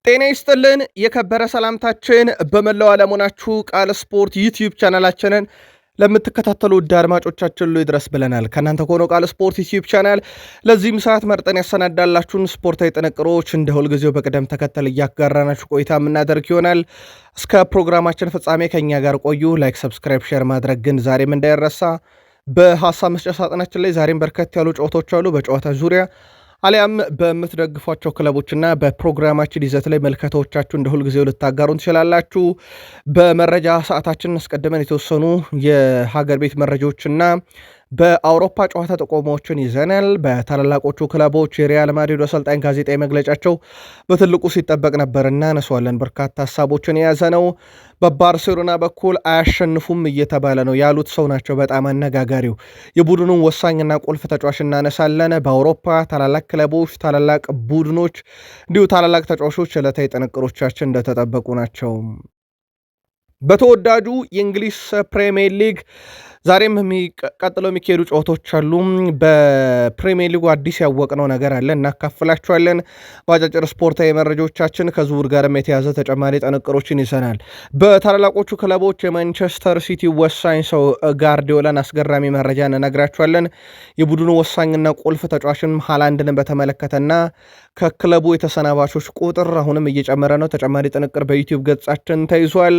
ጤና ይስጥልን የከበረ ሰላምታችን በመላው ዓለም ሆናችሁ ቃል ስፖርት ዩቲዩብ ቻናላችንን ለምትከታተሉ ውድ አድማጮቻችን ሁሉ ይድረስ ብለናል። ከእናንተ ከሆነው ቃል ስፖርት ዩቲዩብ ቻናል ለዚህም ሰዓት መርጠን ያሰናዳላችሁን ስፖርታዊ ጥንቅሮች እንደ ሁልጊዜው በቅደም ተከተል እያጋራናችሁ ቆይታ የምናደርግ ይሆናል። እስከ ፕሮግራማችን ፍጻሜ ከእኛ ጋር ቆዩ። ላይክ፣ ሰብስክራይብ፣ ሼር ማድረግ ግን ዛሬም እንዳይረሳ። በሀሳብ መስጫ ሳጥናችን ላይ ዛሬም በርከት ያሉ ጨዋታዎች አሉ። በጨዋታ ዙሪያ አሊያም በምትደግፏቸው ክለቦችና በፕሮግራማችን ይዘት ላይ መልከታዎቻችሁ እንደ ሁልጊዜው ልታጋሩን ትችላላችሁ። በመረጃ ሰዓታችን አስቀድመን የተወሰኑ የሀገር ቤት መረጃዎችና በአውሮፓ ጨዋታ ጥቆማዎችን ይዘናል። በታላላቆቹ ክለቦች የሪያል ማድሪድ አሰልጣኝ ጋዜጣዊ መግለጫቸው በትልቁ ሲጠበቅ ነበር፣ እናነሷለን። በርካታ ሀሳቦችን የያዘ ነው። በባርሴሎና በኩል አያሸንፉም እየተባለ ነው ያሉት ሰው ናቸው በጣም አነጋጋሪው። የቡድኑን ወሳኝና ቁልፍ ተጫዋች እናነሳለን። በአውሮፓ ታላላቅ ክለቦች፣ ታላላቅ ቡድኖች እንዲሁ ታላላቅ ተጫዋቾች ዕለታዊ ጥንቅሮቻችን እንደተጠበቁ ናቸው። በተወዳጁ የእንግሊዝ ፕሪሚየር ሊግ ዛሬም ቀጥለው የሚካሄዱ ጨዋታዎች አሉ። በፕሪሚየር ሊጉ አዲስ ያወቅነው ነገር አለ፣ እናካፍላችኋለን። በአጫጭር ስፖርታዊ መረጃዎቻችን ከዝውውር ጋርም የተያዘ ተጨማሪ ጥንቅሮችን ይዘናል። በታላላቆቹ ክለቦች የማንቸስተር ሲቲ ወሳኝ ሰው ጋርዲዮላን አስገራሚ መረጃ እንነግራችኋለን። የቡድኑ ወሳኝና ቁልፍ ተጫዋችን ሃላንድን በተመለከተና ከክለቡ የተሰናባቾች ቁጥር አሁንም እየጨመረ ነው። ተጨማሪ ጥንቅር በዩቲዩብ ገጻችን ተይዟል።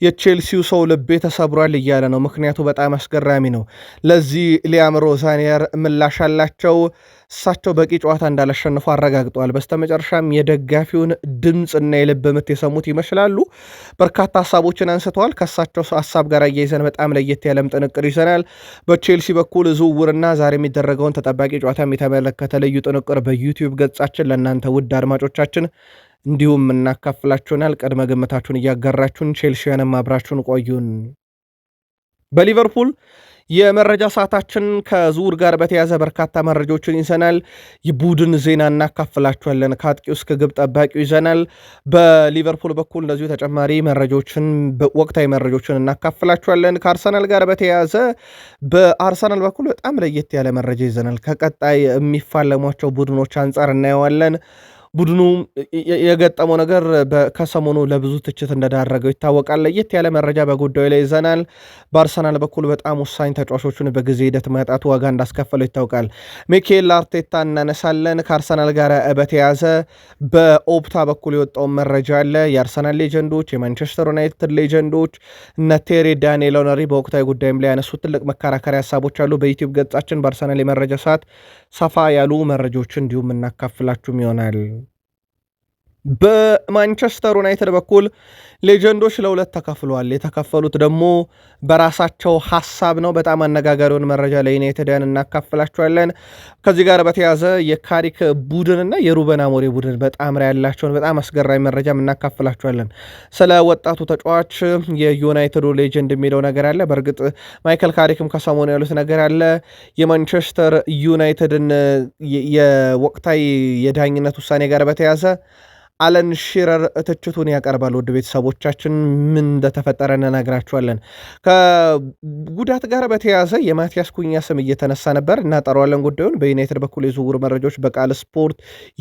የቼልሲው ሰው ልቤ ተሰብሯል እያለ ነው። ምክንያቱ በጣም አስገራሚ ነው። ለዚህ ሊያም ሮዛኒየር ምላሽ አላቸው። እሳቸው በቂ ጨዋታ እንዳላሸንፉ አረጋግጠዋል። በስተመጨረሻም የደጋፊውን ድምፅና የልብ ምት የሰሙት ይመስላሉ። በርካታ ሀሳቦችን አንስተዋል። ከእሳቸው ሀሳብ ጋር እያይዘን በጣም ለየት ያለም ጥንቅር ይዘናል። በቼልሲ በኩል ዝውውርና ዛሬ የሚደረገውን ተጠባቂ ጨዋታ የተመለከተ ልዩ ጥንቅር በዩቲዩብ ገጻችን ለእናንተ ውድ አድማጮቻችን እንዲሁም እናካፍላችሁናል። ቅድመ ግምታችሁን እያጋራችሁን ቼልሲያንም አብራችሁን ቆዩን። በሊቨርፑል የመረጃ ሰዓታችን ከዝውውር ጋር በተያዘ በርካታ መረጃዎችን ይዘናል። የቡድን ዜና እናካፍላችኋለን። ከአጥቂው እስከ ግብ ጠባቂው ይዘናል። በሊቨርፑል በኩል እንደዚሁ ተጨማሪ መረጃዎችን ወቅታዊ መረጃዎችን እናካፍላችኋለን። ከአርሰናል ጋር በተያዘ በአርሰናል በኩል በጣም ለየት ያለ መረጃ ይዘናል። ከቀጣይ የሚፋለሟቸው ቡድኖች አንጻር እናየዋለን። ቡድኑ የገጠመው ነገር ከሰሞኑ ለብዙ ትችት እንደዳረገው ይታወቃል። ለየት ያለ መረጃ በጉዳዩ ላይ ይዘናል። በአርሰናል በኩል በጣም ወሳኝ ተጫዋቾችን በጊዜ ሂደት ማጣቱ ዋጋ እንዳስከፈለው ይታወቃል። ሚኬል አርቴታ እናነሳለን። ከአርሰናል ጋር በተያዘ በኦፕታ በኩል የወጣውን መረጃ አለ። የአርሰናል ሌጀንዶች፣ የማንቸስተር ዩናይትድ ሌጀንዶች እነ ቴሪ ዳንኤል ኦነሪ በወቅታዊ ጉዳይም ላይ ያነሱት ትልቅ መከራከሪያ ሀሳቦች አሉ። በዩቲዩብ ገጻችን በአርሰናል የመረጃ ሰዓት ሰፋ ያሉ መረጃዎችን እንዲሁም እናካፍላችሁም ይሆናል። በማንቸስተር ዩናይትድ በኩል ሌጀንዶች ለሁለት ተከፍለዋል። የተከፈሉት ደግሞ በራሳቸው ሀሳብ ነው። በጣም አነጋጋሪውን መረጃ ለዩናይትድያን እናካፍላቸዋለን። ከዚህ ጋር በተያዘ የካሪክ ቡድንና የሩበን አሞሪ ቡድን በጣምራ ያላቸውን በጣም አስገራሚ መረጃም እናካፍላቸዋለን። ስለ ወጣቱ ተጫዋች የዩናይትዱ ሌጀንድ የሚለው ነገር አለ። በእርግጥ ማይከል ካሪክም ከሰሞኑ ያሉት ነገር አለ። የማንቸስተር ዩናይትድን የወቅታዊ የዳኝነት ውሳኔ ጋር በተያዘ አለን ሺረር ትችቱን ያቀርባል። ውድ ቤተሰቦቻችን ምን እንደተፈጠረ እንነግራችኋለን። ከጉዳት ጋር በተያያዘ የማቲያስ ኩኛ ስም እየተነሳ ነበር፣ እናጠራዋለን ጉዳዩን። በዩናይትድ በኩል የዝውውር መረጃዎች በቃል ስፖርት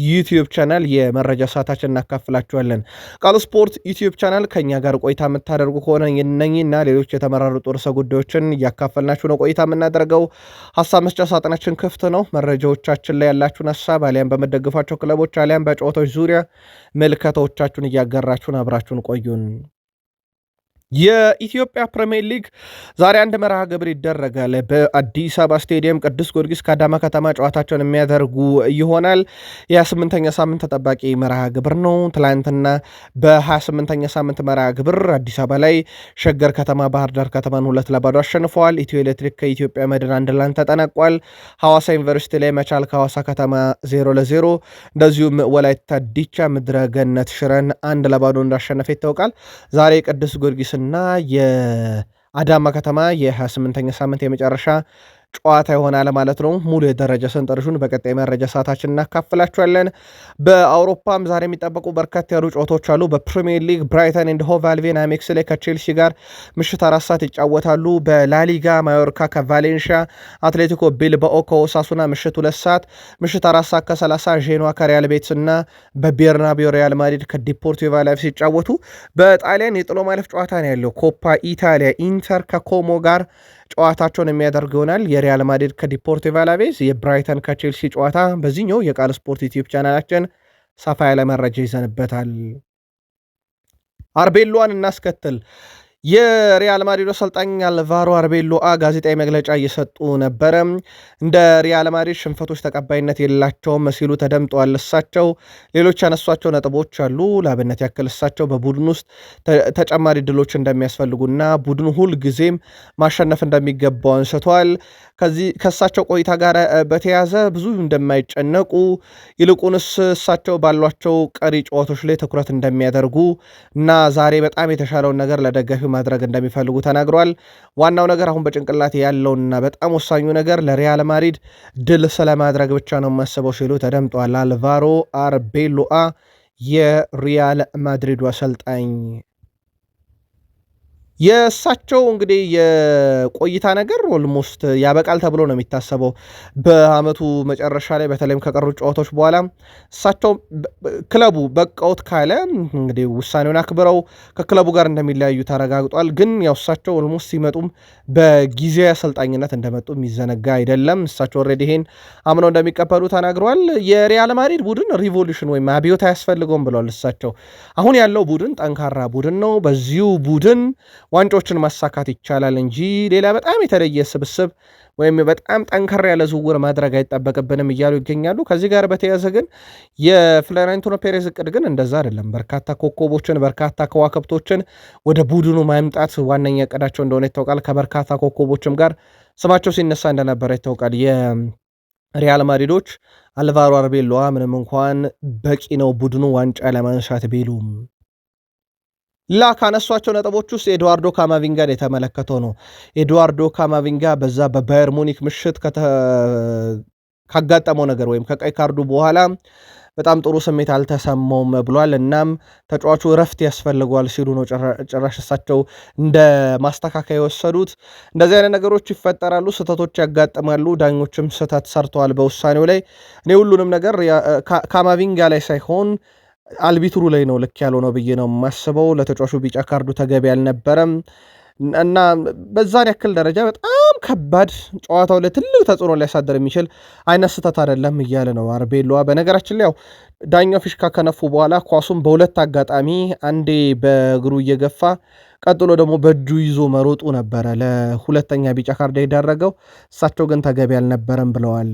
ዩቲዩብ ቻናል የመረጃ ሰዓታችን እናካፍላችኋለን። ቃል ስፖርት ዩቲዩብ ቻናል ከኛ ጋር ቆይታ የምታደርጉ ከሆነ እነኝና ሌሎች የተመራረጡ ርዕሰ ጉዳዮችን እያካፈልናችሁ ነው ቆይታ የምናደርገው። ሀሳብ መስጫ ሳጥናችን ክፍት ነው። መረጃዎቻችን ላይ ያላችሁን ሀሳብ አሊያም በመደግፏቸው ክለቦች አሊያም በጨዋታዎች ዙሪያ መልከታዎቻችሁን እያጋራችሁን አብራችሁን ቆዩን። የኢትዮጵያ ፕሪሚየር ሊግ ዛሬ አንድ መርሃ ግብር ይደረጋል። በአዲስ አበባ ስቴዲየም ቅዱስ ጊዮርጊስ ከአዳማ ከተማ ጨዋታቸውን የሚያደርጉ ይሆናል። የ28ኛ ሳምንት ተጠባቂ መርሃ ግብር ነው። ትላንትና በ28ኛ ሳምንት መርሃ ግብር አዲስ አበባ ላይ ሸገር ከተማ ባህር ዳር ከተማን 2-0 አሸንፈዋል። ኢትዮ ኤሌክትሪክ ከኢትዮጵያ መድን 1-1 ተጠናቋል። ሐዋሳ ዩኒቨርሲቲ ላይ መቻል ከሐዋሳ ከተማ 0-0፣ እንደዚሁም ወላይታ ዲቻ ምድረ ገነት ሽረን 1-0 እንዳሸነፈ ይታወቃል። ዛሬ ቅዱስ ጊዮርጊስ እና የአዳማ ከተማ የ28ኛ ሳምንት የመጨረሻ ጨዋታ ይሆናል ማለት ነው። ሙሉ የደረጃ ሰንጠረዡን በቀጣይ መረጃ ሰዓታችን እናካፍላችኋለን። በአውሮፓም ዛሬ የሚጠበቁ በርካታ ያሉ ጨዋታዎች አሉ። በፕሪሚየር ሊግ ብራይተን ኤንድ ሆቭ አልቢዮን አሜክስ ላይ ከቼልሲ ጋር ምሽት 4 ሰዓት ይጫወታሉ። በላሊጋ ማዮርካ ከቫሌንሺያ፣ አትሌቲኮ ቢልባኦ ከኦሳሱና ምሽት 2 ሰዓት፣ ምሽት 4 ሰዓት ከ30 ዤኗ ከሪያል ቤትስ እና በቤርናቢዮ ሪያል ማድሪድ ከዲፖርቲቮ አላቬስ ሲጫወቱ። በጣሊያን የጥሎ ማለፍ ጨዋታ ነው ያለው። ኮፓ ኢታሊያ ኢንተር ከኮሞ ጋር ጨዋታቸውን የሚያደርግ ይሆናል። የሪያል ማድሪድ ከዲፖርቲቮ አላቬዝ፣ የብራይተን ከቼልሲ ጨዋታ በዚህኛው የቃል ስፖርት ዩቲዩብ ቻናላችን ሰፋ ያለ መረጃ ይዘንበታል። አርቤሎዋን እናስከትል። የሪያል ማድሪድ አሰልጣኝ አልቫሮ አርቤሎአ ጋዜጣዊ መግለጫ እየሰጡ ነበረ። እንደ ሪያል ማድሪድ ሽንፈቶች ተቀባይነት የላቸውም ሲሉ ተደምጠዋል። እሳቸው ሌሎች ያነሷቸው ነጥቦች አሉ። ለአብነት ያክል እሳቸው በቡድን ውስጥ ተጨማሪ ድሎች እንደሚያስፈልጉና ቡድኑ ሁል ጊዜም ማሸነፍ እንደሚገባው አንስተዋል። ከእሳቸው ቆይታ ጋር በተያያዘ ብዙ እንደማይጨነቁ ይልቁንስ እሳቸው ባሏቸው ቀሪ ጨዋታዎች ላይ ትኩረት እንደሚያደርጉ እና ዛሬ በጣም የተሻለውን ነገር ለደጋፊው ማድረግ እንደሚፈልጉ ተናግረዋል። ዋናው ነገር አሁን በጭንቅላት ያለውና በጣም ወሳኙ ነገር ለሪያል ማድሪድ ድል ስለማድረግ ብቻ ነው የማስበው ሲሉ ተደምጠዋል። አልቫሮ አርቤሎአ የሪያል ማድሪዱ አሰልጣኝ። የእሳቸው እንግዲህ የቆይታ ነገር ኦልሞስት ያበቃል ተብሎ ነው የሚታሰበው። በአመቱ መጨረሻ ላይ በተለይም ከቀሩ ጨዋታዎች በኋላ እሳቸው ክለቡ በቃውት ካለ እንግዲህ ውሳኔውን አክብረው ከክለቡ ጋር እንደሚለያዩ ተረጋግጧል። ግን ያው እሳቸው ኦልሞስት ሲመጡም በጊዜያዊ አሰልጣኝነት እንደመጡ የሚዘነጋ አይደለም። እሳቸው ኦልሬዲ ይሄን አምነው እንደሚቀበሉ ተናግረዋል። የሪያል ማድሪድ ቡድን ሪቮሉሽን ወይም አብዮት አያስፈልገውም ብለዋል እሳቸው። አሁን ያለው ቡድን ጠንካራ ቡድን ነው። በዚሁ ቡድን ዋንጫዎችን ማሳካት ይቻላል እንጂ ሌላ በጣም የተለየ ስብስብ ወይም በጣም ጠንከር ያለ ዝውውር ማድረግ አይጠበቅብንም እያሉ ይገኛሉ። ከዚህ ጋር በተያያዘ ግን የፍሎሬንቲኖ ፔሬዝ እቅድ ግን እንደዛ አይደለም። በርካታ ኮከቦችን በርካታ ከዋክብቶችን ወደ ቡድኑ ማምጣት ዋነኛ እቅዳቸው እንደሆነ ይታወቃል። ከበርካታ ኮከቦችም ጋር ስማቸው ሲነሳ እንደነበረ ይታወቃል። የሪያል ማድሪዶች አልቫሮ አርቤሎአ ምንም እንኳን በቂ ነው ቡድኑ ዋንጫ ለማንሳት ቢሉም ካነሷቸው ነጥቦች ውስጥ ኤድዋርዶ ካማቪንጋን የተመለከተው ነው። ኤድዋርዶ ካማቪንጋ በዛ በባየር ሙኒክ ምሽት ካጋጠመው ነገር ወይም ከቀይ ካርዱ በኋላ በጣም ጥሩ ስሜት አልተሰማውም ብሏል። እናም ተጫዋቹ እረፍት ያስፈልገዋል ሲሉ ነው ጭራሽ እሳቸው እንደ ማስተካከያ የወሰዱት። እንደዚህ አይነት ነገሮች ይፈጠራሉ፣ ስህተቶች ያጋጥማሉ። ዳኞችም ስህተት ሰርተዋል በውሳኔው ላይ። እኔ ሁሉንም ነገር ካማቪንጋ ላይ ሳይሆን አልቢትሩ ላይ ነው ልክ ያለው ነው ብዬ ነው የማስበው። ለተጫዋቹ ቢጫ ካርዱ ተገቢ አልነበረም እና በዛን ያክል ደረጃ በጣም ከባድ ጨዋታው ላይ ትልቅ ተጽዕኖ ሊያሳደር የሚችል አይነት ስህተት አይደለም እያለ ነው አርቤሎአ። በነገራችን ላይ ያው ዳኛው ፊሽካ ከነፉ በኋላ ኳሱም በሁለት አጋጣሚ አንዴ በእግሩ እየገፋ ቀጥሎ ደግሞ በእጁ ይዞ መሮጡ ነበረ ለሁለተኛ ቢጫ ካርድ የዳረገው። እሳቸው ግን ተገቢ አልነበረም ብለዋል።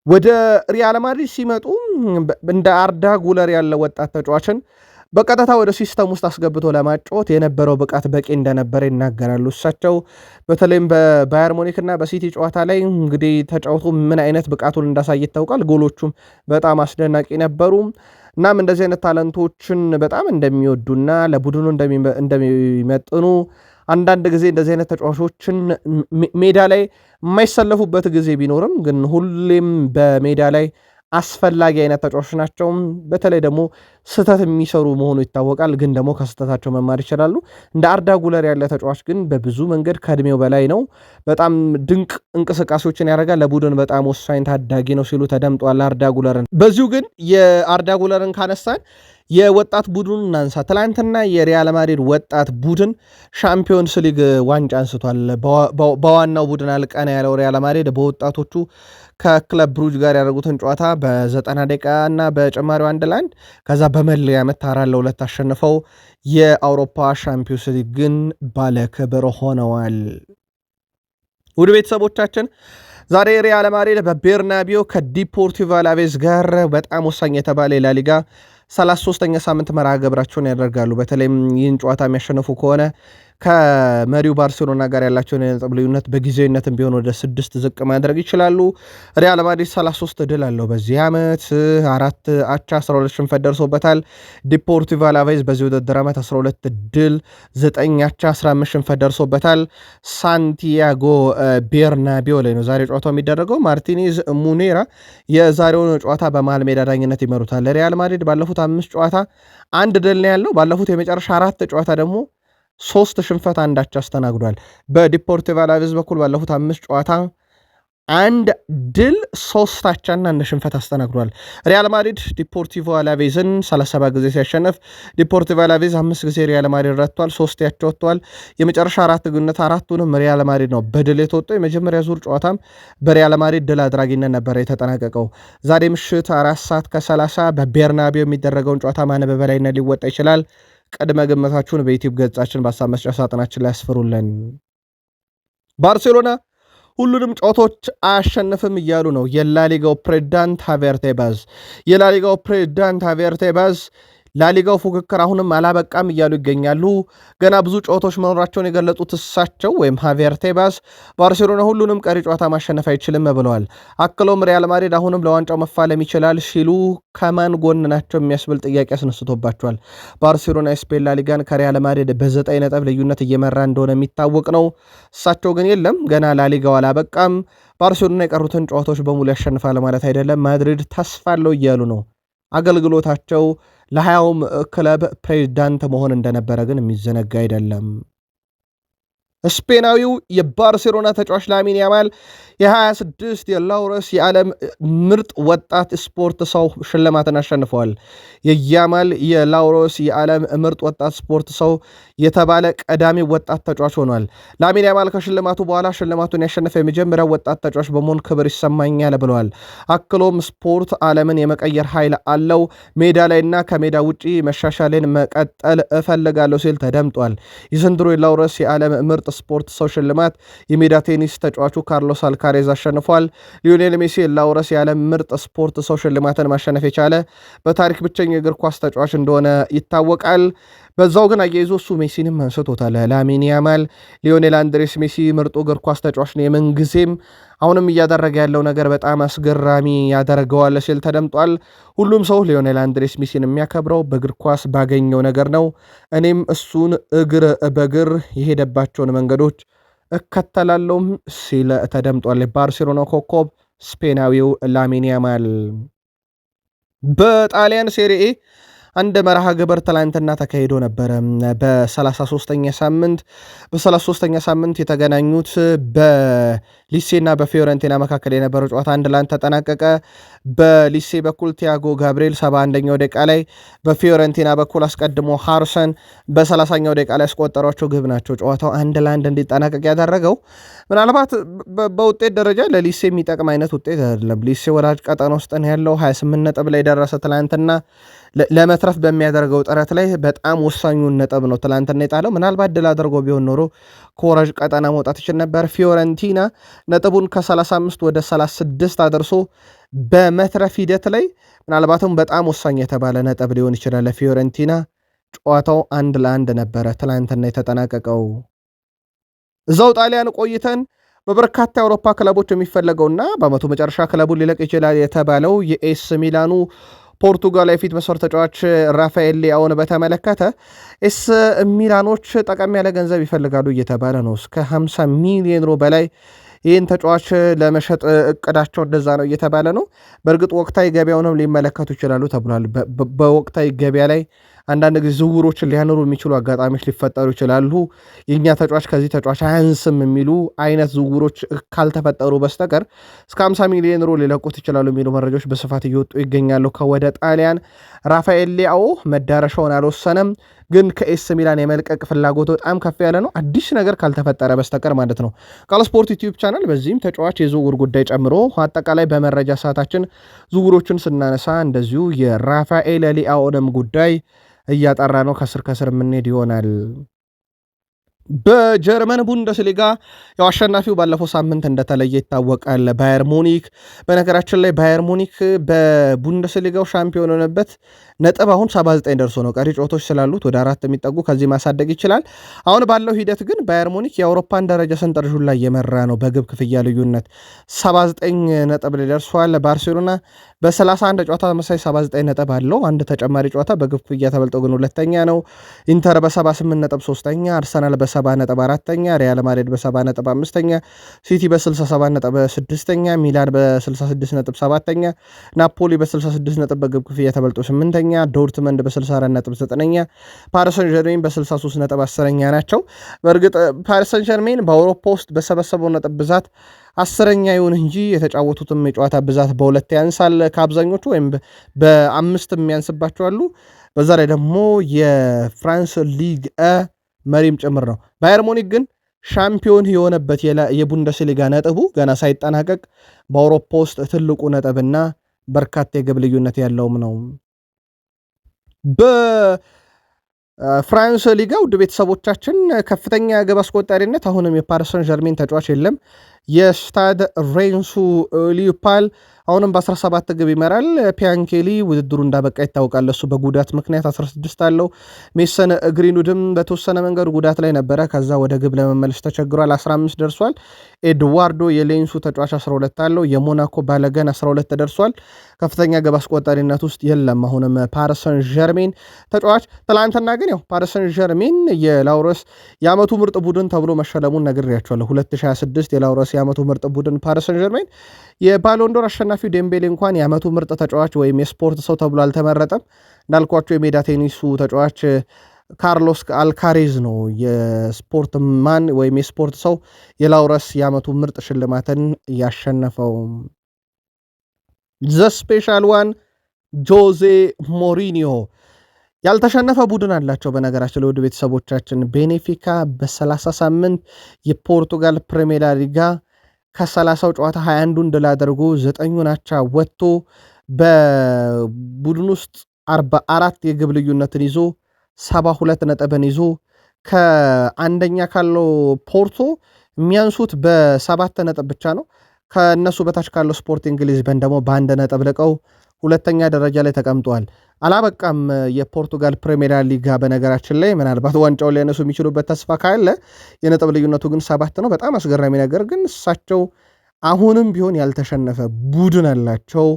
ወደ ሪያል ማድሪድ ሲመጡ እንደ አርዳ ጉለር ያለ ወጣት ተጫዋችን በቀጥታ ወደ ሲስተም ውስጥ አስገብቶ ለማጫወት የነበረው ብቃት በቂ እንደነበረ ይናገራሉ እሳቸው። በተለይም በባየር ሙኒክ እና በሲቲ ጨዋታ ላይ እንግዲህ ተጫውቶ ምን አይነት ብቃቱን እንዳሳየ ይታወቃል። ጎሎቹም በጣም አስደናቂ ነበሩ። እናም እንደዚህ አይነት ታለንቶችን በጣም እንደሚወዱና ለቡድኑ እንደሚመጥኑ አንዳንድ ጊዜ እንደዚህ አይነት ተጫዋቾችን ሜዳ ላይ የማይሰለፉበት ጊዜ ቢኖርም ግን ሁሌም በሜዳ ላይ አስፈላጊ አይነት ተጫዋቾች ናቸው። በተለይ ደግሞ ስህተት የሚሰሩ መሆኑ ይታወቃል። ግን ደግሞ ከስህተታቸው መማር ይችላሉ። እንደ አርዳ ጉለር ያለ ተጫዋች ግን በብዙ መንገድ ከእድሜው በላይ ነው። በጣም ድንቅ እንቅስቃሴዎችን ያደርጋል። ለቡድን በጣም ወሳኝ ታዳጊ ነው ሲሉ ተደምጧል አርዳ ጉለርን። በዚሁ ግን የአርዳ ጉለርን ካነሳን የወጣት ቡድኑን እናንሳ። ትላንትና የሪያል ማድሪድ ወጣት ቡድን ሻምፒዮንስ ሊግ ዋንጫ አንስቷል። በዋናው ቡድን አልቀና ያለው ሪያል ማድሪድ በወጣቶቹ ከክለብ ብሩጅ ጋር ያደረጉትን ጨዋታ በ90 ደቂቃ እና በጭማሪው 1-1 ከዛ በመለያ ምት 4-2 አሸንፈው የአውሮፓ ሻምፒዮንስ ሊግን ባለ ክብር ሆነዋል። ውድ ቤተሰቦቻችን ዛሬ ሪያል ማድሪድ በቤርናቢዮ ከዲፖርቲቮ አላቬዝ ጋር በጣም ወሳኝ የተባለ ላሊጋ 33ኛ ሳምንት መርሃ ግብራቸውን ያደርጋሉ። በተለይም ይህን ጨዋታ የሚያሸንፉ ከሆነ ከመሪው ባርሴሎና ጋር ያላቸውን የነጥብ ልዩነት በጊዜያዊነትም ቢሆን ወደ 6 ዝቅ ማድረግ ይችላሉ። ሪያል ማድሪድ 33 ድል አለው በዚህ ዓመት 4 አቻ 12 ሽንፈት ደርሶበታል። ዲፖርቲቮ አላቬዝ በዚህ ውድድር ዓመት 12 ድል 9 አቻ 15 ሽንፈት ደርሶበታል። ሳንቲያጎ ቤርናቢዮ ላይ ነው ዛሬ ጨዋታው የሚደረገው። ማርቲኔዝ ሙኔራ የዛሬውን ጨዋታ በመሃል ሜዳ ዳኝነት ይመሩታል። ሪያል ማድሪድ ባለፉት 5 ጨዋታ 1 ድል ነው ያለው። ባለፉት የመጨረሻ 4 ጨዋታ ደግሞ 3 ሽንፈት 1 አቻ አስተናግዷል። በዲፖርቲቮ አላቬዝ በኩል ባለፉት 5 ጨዋታ 1 ድል 3 አቻና 1 ሽንፈት አስተናግዷል። ሪያል ማድሪድ ዲፖርቲቮ አላቬዝን 37 ጊዜ ሲያሸንፍ ዲፖርቲቮ አላቬዝ 5 ጊዜ ሪያል ማድሪድ ረቷል፣ 3 ያቻ ወጥቷል። የመጨረሻ 4 ግንኙነት 4ቱንም ሪያል ማድሪድ ነው በድል የተወጣው። የመጀመሪያ ዙር ጨዋታም በሪያል ማድሪድ ድል አድራጊነት ነበረ የተጠናቀቀው። ዛሬ ምሽት 4 ሰዓት ከ30 በቤርናቢዮ የሚደረገውን ጨዋታ ማን በበላይነት ሊወጣ ይችላል? ቅድመ ግምታችሁን በዩቲዩብ ገጻችን በሀሳብ መስጫ ሳጥናችን ላይ ያስፍሩልን። ባርሴሎና ሁሉንም ጨዋታዎች አያሸንፍም እያሉ ነው የላሊጋው ፕሬዝዳንት ሃቪየር ቴባዝ። የላሊጋው ፕሬዝዳንት ሃቪየር ቴባዝ ላሊጋው ፉክክር አሁንም አላበቃም እያሉ ይገኛሉ። ገና ብዙ ጨዋታዎች መኖራቸውን የገለጹት እሳቸው ወይም ሃቪየር ቴባዝ ባርሴሎና ሁሉንም ቀሪ ጨዋታ ማሸነፍ አይችልም ብለዋል። አክለውም ሪያል ማድሪድ አሁንም ለዋንጫው መፋለም ይችላል ሲሉ ከማን ጎን ናቸው የሚያስብል ጥያቄ አስነስቶባቸዋል። ባርሴሎና የስፔን ላሊጋን ከሪያል ማድሪድ በ9 ነጥብ ልዩነት እየመራ እንደሆነ የሚታወቅ ነው። እሳቸው ግን የለም ገና ላሊጋው አላበቃም፣ ባርሴሎና የቀሩትን ጨዋታዎች በሙሉ ያሸንፋል ማለት አይደለም፣ ማድሪድ ተስፋ አለው እያሉ ነው። አገልግሎታቸው ለ20ውም ክለብ ፕሬዝዳንት መሆን እንደነበረ ግን የሚዘነጋ አይደለም። ስፔናዊው የባርሴሎና ተጫዋች ላሚን ያማል የ26 የላውረስ የዓለም ምርጥ ወጣት ስፖርት ሰው ሽልማትን አሸንፈዋል። የያማል የላውረስ የዓለም ምርጥ ወጣት ስፖርት ሰው የተባለ ቀዳሚ ወጣት ተጫዋች ሆኗል። ላሚን ያማል ከሽልማቱ በኋላ ሽልማቱን ያሸነፈ የመጀመሪያው ወጣት ተጫዋች በመሆን ክብር ይሰማኛል ብለዋል። አክሎም ስፖርት ዓለምን የመቀየር ኃይል አለው፣ ሜዳ ላይና ከሜዳ ውጪ መሻሻልን መቀጠል እፈልጋለሁ ሲል ተደምጧል። የዘንድሮ የላውረስ የዓለም ምርጥ ስፖርት ሰው ሽልማት የሜዳ ቴኒስ ተጫዋቹ ካርሎስ አልካሬዝ አሸንፏል። ሊዮኔል ሜሲ የላውረስ የዓለም ምርጥ ስፖርት ሰው ሽልማትን ማሸነፍ የቻለ በታሪክ ብቸኛ የእግር ኳስ ተጫዋች እንደሆነ ይታወቃል። በዛው ግን አያይዞ እሱ ሜሲንም አንስቶታል። ላሚን ያማል ሊዮኔል አንድሬስ ሜሲ ምርጡ እግር ኳስ ተጫዋች ነው፣ የምንጊዜም አሁንም እያደረገ ያለው ነገር በጣም አስገራሚ ያደርገዋል ሲል ተደምጧል። ሁሉም ሰው ሊዮኔል አንድሬስ ሜሲን የሚያከብረው በእግር ኳስ ባገኘው ነገር ነው። እኔም እሱን እግር በእግር የሄደባቸውን መንገዶች እከተላለሁም ሲል ተደምጧል። የባርሴሎና ኮከብ ስፔናዊው ላሚን ያማል በጣሊያን ሴሪኤ አንድ መርሃ ግብር ትላንትና ተካሂዶ ነበረ። በ33ኛ ሳምንት የተገናኙት በሊሴና በፊዮረንቲና መካከል የነበረው ጨዋታ 1-1 ተጠናቀቀ። በሊሴ በኩል ቲያጎ ጋብሪኤል 71ኛው ደቂቃ ላይ፣ በፊዮረንቲና በኩል አስቀድሞ ሃርሰን በ30ኛው ደቂቃ ላይ ያስቆጠሯቸው ግብ ናቸው ጨዋታው 1-1 እንዲጠናቀቅ ያደረገው። ምናልባት በውጤት ደረጃ ለሊሴ የሚጠቅም አይነት ውጤት አይደለም። ሊሴ ወራጅ ቀጠና ውስጥ ያለው 28 ነጥብ ላይ ደረሰ። ትላንትና ለመትረፍ በሚያደርገው ጥረት ላይ በጣም ወሳኙን ነጥብ ነው ትላንትና የጣለው። ምናልባት ድል አድርጎ ቢሆን ኖሮ ከወራጅ ቀጠና መውጣት ይችል ነበር። ፊዮረንቲና ነጥቡን ከ35 ወደ 36 አድርሶ በመትረፍ ሂደት ላይ ምናልባትም በጣም ወሳኝ የተባለ ነጥብ ሊሆን ይችላል ለፊዮረንቲና። ጨዋታው 1-1 ነበረ ትላንትና የተጠናቀቀው። እዛው ጣሊያን ቆይተን በበርካታ የአውሮፓ ክለቦች የሚፈለገውና በዓመቱ መጨረሻ ክለቡን ሊለቅ ይችላል የተባለው የኤስ ሚላኑ ፖርቱጋል የፊት መስመር ተጫዋች ራፋኤል ሊያውን በተመለከተ ኤስ ሚላኖች ጠቀም ያለ ገንዘብ ይፈልጋሉ እየተባለ ነው። እስከ 50 ሚሊዮን ዩሮ በላይ ይህን ተጫዋች ለመሸጥ እቅዳቸው እንደዛ ነው እየተባለ ነው። በእርግጥ ወቅታዊ ገበያውንም ሊመለከቱ ይችላሉ ተብሏል። በወቅታዊ ገበያ ላይ አንዳንድ ጊዜ ዝውውሮችን ሊያኖሩ የሚችሉ አጋጣሚዎች ሊፈጠሩ ይችላሉ። የእኛ ተጫዋች ከዚህ ተጫዋች አያንስም የሚሉ አይነት ዝውውሮች ካልተፈጠሩ በስተቀር እስከ 50 ሚሊዮን ዩሮ ሊለቁት ይችላሉ የሚሉ መረጃዎች በስፋት እየወጡ ይገኛሉ። ከወደ ጣሊያን ራፋኤል ሊያኦ መዳረሻውን አልወሰነም፣ ግን ከኤስ ሚላን የመልቀቅ ፍላጎቱ በጣም ከፍ ያለ ነው፣ አዲስ ነገር ካልተፈጠረ በስተቀር ማለት ነው። ቃል ስፖርት ዩቲዩብ ቻናል በዚህም ተጫዋች የዝውውር ጉዳይ ጨምሮ አጠቃላይ በመረጃ ሰዓታችን ዝውውሮችን ስናነሳ እንደዚሁ የራፋኤል ሊያኦንም ጉዳይ እያጠራ ነው። ከስር የምንሄድ ይሆናል። በጀርመን ቡንደስሊጋ ያው አሸናፊው ባለፈው ሳምንት እንደተለየ ይታወቃል። ባየር ሙኒክ በነገራችን ላይ ባየር ሙኒክ በቡንደስሊጋው ሻምፒዮን የሆነበት ነጥብ አሁን 79 ደርሶ ነው። ቀሪ ጨዋታዎች ስላሉት ወደ 4 የሚጠጉ ከዚህ ማሳደግ ይችላል። አሁን ባለው ሂደት ግን ባየር ሙኒክ የአውሮፓን ደረጃ ሰንጠረዡን ላይ የመራ ነው። በግብ ክፍያ ልዩነት 79 ነጥብ ላይ ደርሷል። ባርሴሎና በ31 ጨዋታ ተመሳሳይ 79 ነጥብ አለው። አንድ ተጨማሪ ጨዋታ በግብ ክፍያ ተበልጦ ግን ሁለተኛ ነው። ኢንተር በ78 ነጥብ ሶስተኛ፣ አርሰናል በ70 ነጥብ አራተኛ፣ ሪያል ማድሪድ በ70 ነጥብ አምስተኛ፣ ሲቲ በ67 ነጥብ ስድስተኛ፣ ሚላን በ66 ነጥብ ሰባተኛ፣ ናፖሊ በ66 ነጥብ በግብ ክፍያ ተበልጦ ስምንተኛ፣ ዶርትመንድ በ64 ነጥብ ዘጠነኛ፣ ፓሪስ ሰን ዠርሜን በ63 ነጥብ አስረኛ ናቸው። በእርግጥ ፓሪስ ሰን ዠርሜን በአውሮፓ ውስጥ በሰበሰበው ነጥብ ብዛት አስረኛ ይሁን እንጂ የተጫወቱትም የጨዋታ ብዛት በሁለት ያንሳል ከአብዛኞቹ ወይም በአምስት የሚያንስባቸው አሉ። በዛ ላይ ደግሞ የፍራንስ ሊግ መሪም ጭምር ነው። ባየር ሙኒክ ግን ሻምፒዮን የሆነበት የቡንደስሊጋ ነጥቡ ገና ሳይጠናቀቅ በአውሮፓ ውስጥ ትልቁ ነጥብና በርካታ የግብ ልዩነት ያለውም ነው። በፍራንስ ሊጋ ውድ ቤተሰቦቻችን ከፍተኛ ግብ አስቆጣሪነት አሁንም የፓሪስ ሰን ዠርሜን ተጫዋች የለም። የስታድ ሬንሱ ሊዮፓል አሁንም በ17 ግብ ይመራል። ፒያንኬሊ ውድድሩ እንዳበቃ ይታወቃል። እሱ በጉዳት ምክንያት 16 አለው። ሜሰን ግሪንውድም በተወሰነ መንገድ ጉዳት ላይ ነበረ። ከዛ ወደ ግብ ለመመለስ ተቸግሯል። 15 ደርሷል። ኤድዋርዶ የሌንሱ ተጫዋች 12 አለው። የሞናኮ ባለገን 12 ደርሷል። ከፍተኛ ግብ አስቆጣሪነት ውስጥ የለም አሁንም ፓሪስ ሰን ዠርሜን ተጫዋች። ትላንትና ግን ያው ፓሪስ ሰን ዠርሜን የላውረስ የዓመቱ ምርጥ ቡድን ተብሎ መሸለሙን ነግሬያቸዋለሁ። 2026 የላውረስ የዓመቱ ምርጥ ቡድን ፓሪስ ሰን ዠርሜን የባሎንዶር አሸናፊው ዴምቤሌ እንኳን የዓመቱ ምርጥ ተጫዋች ወይም የስፖርት ሰው ተብሎ አልተመረጠም። እንዳልኳቸው የሜዳ ቴኒሱ ተጫዋች ካርሎስ አልካሬዝ ነው የስፖርት ማን ወይም የስፖርት ሰው የላውረስ የዓመቱ ምርጥ ሽልማትን ያሸነፈው። ዘ ስፔሻል ዋን ጆዜ ሞሪኒዮ ያልተሸነፈ ቡድን አላቸው። በነገራችን ለውድ ቤተሰቦቻችን ቤኔፊካ በ38 የፖርቱጋል ፕሪሜራ ሊጋ ከ30 ጨዋታ 21ን ድል አድርጎ 9ን አቻ ወጥቶ በቡድን ውስጥ 44 የግብ ልዩነትን ይዞ 72 ነጥብን ይዞ ከአንደኛ ካለው ፖርቶ የሚያንሱት በ7 ነጥብ ብቻ ነው። ከእነሱ በታች ካለው ስፖርቲንግ ሊዝበን ደግሞ በ1 ነጥብ ልቀው ሁለተኛ ደረጃ ላይ ተቀምጠዋል። አላበቃም የፖርቱጋል ፕሪሜራ ሊጋ። በነገራችን ላይ ምናልባት ዋንጫውን ሊያነሱ የሚችሉበት ተስፋ ካለ የነጥብ ልዩነቱ ግን 7 ነው። በጣም አስገራሚ ነገር ግን እሳቸው አሁንም ቢሆን ያልተሸነፈ ቡድን አላቸው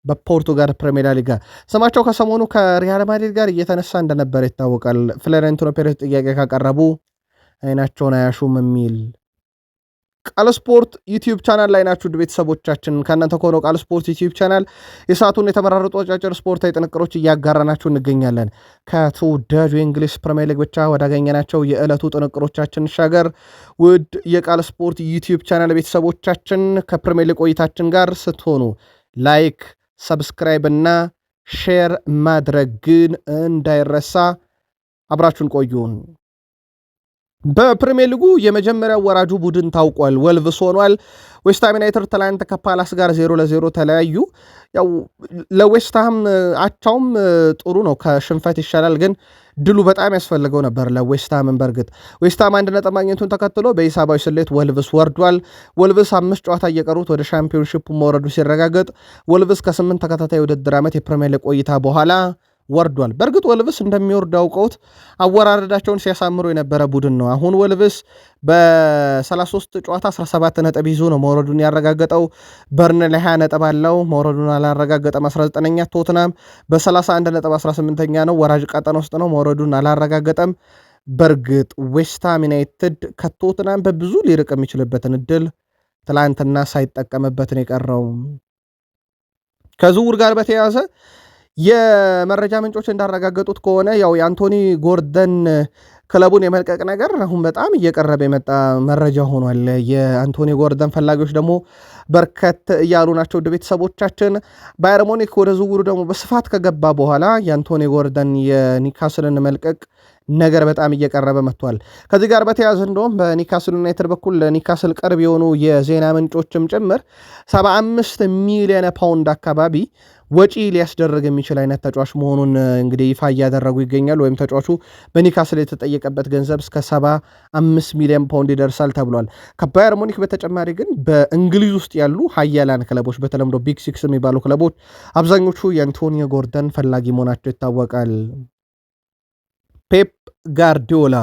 በፖርቱጋል ፕሪሜራ ሊጋ። ስማቸው ከሰሞኑ ከሪያል ማድሪድ ጋር እየተነሳ እንደነበረ ይታወቃል። ፍሎሬንቲኖ ፔሬዝ ጥያቄ ካቀረቡ አይናቸውን አያሹም የሚል ቃል ስፖርት ዩቲዩብ ቻናል ላይ ናችሁ ቤተሰቦቻችን። ከእናንተ ከሆነው ቃል ስፖርት ዩቲዩብ ቻናል የሰዓቱን የተመራረጡ አጫጭር ስፖርታዊ ጥንቅሮች እያጋራናችሁ እንገኛለን። ከተወዳጁ የእንግሊዝ ፕሪሚየር ሊግ ብቻ ወዳገኘናቸው የዕለቱ ጥንቅሮቻችን ሻገር ውድ የቃል ስፖርት ዩቲዩብ ቻናል ቤተሰቦቻችን ከፕሪሚየር ሊግ ቆይታችን ጋር ስትሆኑ ላይክ፣ ሰብስክራይብ እና ሼር ማድረግ ግን እንዳይረሳ። አብራችሁን ቆዩን። በፕሪሚየር ሊጉ የመጀመሪያው ወራጁ ቡድን ታውቋል። ወልቭስ ሆኗል። ዌስትሃም ዩናይትድ ትላንት ከፓላስ ጋር 0-0 ተለያዩ። ያው ለዌስትሃም አቻውም ጥሩ ነው፣ ከሽንፈት ይሻላል። ግን ድሉ በጣም ያስፈልገው ነበር ለዌስትሃምን። በእርግጥ ዌስትሃም 1 ነጥብ ማግኘቱን ተከትሎ በሂሳባዊ ስሌት ወልቭስ ወርዷል። ወልቭስ 5 ጨዋታ እየቀሩት ወደ ሻምፒዮንሺፕ መውረዱ ሲረጋገጥ ወልቭስ ከ8 ተከታታይ ውድድር ዓመት የፕሪሚየር ሊግ ቆይታ በኋላ ወርዷል። በእርግጥ ወልቭስ እንደሚወርድ አውቀውት አወራረዳቸውን ሲያሳምሩ የነበረ ቡድን ነው። አሁን ወልቭስ በ33 ጨዋታ 17 ነጥብ ይዞ ነው መውረዱን ያረጋገጠው። በርንሌ 20 ነጥብ አለው፣ መውረዱን አላረጋገጠም። 19ኛ ቶትናም በ31 ነጥብ 18ኛ ነው፣ ወራጅ ቀጠና ውስጥ ነው፣ መውረዱን አላረጋገጠም። በእርግጥ ዌስትሃም ዩናይትድ ከቶትናም በብዙ ሊርቅ የሚችልበትን እድል ትላንትና ሳይጠቀምበትን የቀረው። ከዝውውር ጋር በተያያዘ የመረጃ ምንጮች እንዳረጋገጡት ከሆነ ያው የአንቶኒ ጎርደን ክለቡን የመልቀቅ ነገር አሁን በጣም እየቀረበ የመጣ መረጃ ሆኗል። የአንቶኒ ጎርደን ፈላጊዎች ደግሞ በርከት እያሉ ናቸው። ወደ ቤተሰቦቻችን ባየር ሙኒክ ወደ ዝውውሩ ደግሞ በስፋት ከገባ በኋላ የአንቶኒ ጎርደን የኒካስልን መልቀቅ ነገር በጣም እየቀረበ መጥቷል። ከዚህ ጋር በተያያዘ እንደውም በኒካስል ዩናይትድ በኩል ለኒካስል ቅርብ የሆኑ የዜና ምንጮችም ጭምር 75 ሚሊዮን ፓውንድ አካባቢ ወጪ ሊያስደርግ የሚችል አይነት ተጫዋች መሆኑን እንግዲህ ይፋ እያደረጉ ይገኛሉ። ወይም ተጫዋቹ በኒካስል የተጠየቀበት ገንዘብ እስከ 75 ሚሊዮን ፓውንድ ይደርሳል ተብሏል። ከባየር ሙኒክ በተጨማሪ ግን በእንግሊዝ ውስጥ ያሉ ሀያላን ክለቦች በተለምዶ ቢግ ሲክስ የሚባሉ ክለቦች አብዛኞቹ የአንቶኒዮ ጎርደን ፈላጊ መሆናቸው ይታወቃል። ፔፕ ጋርዲዮላ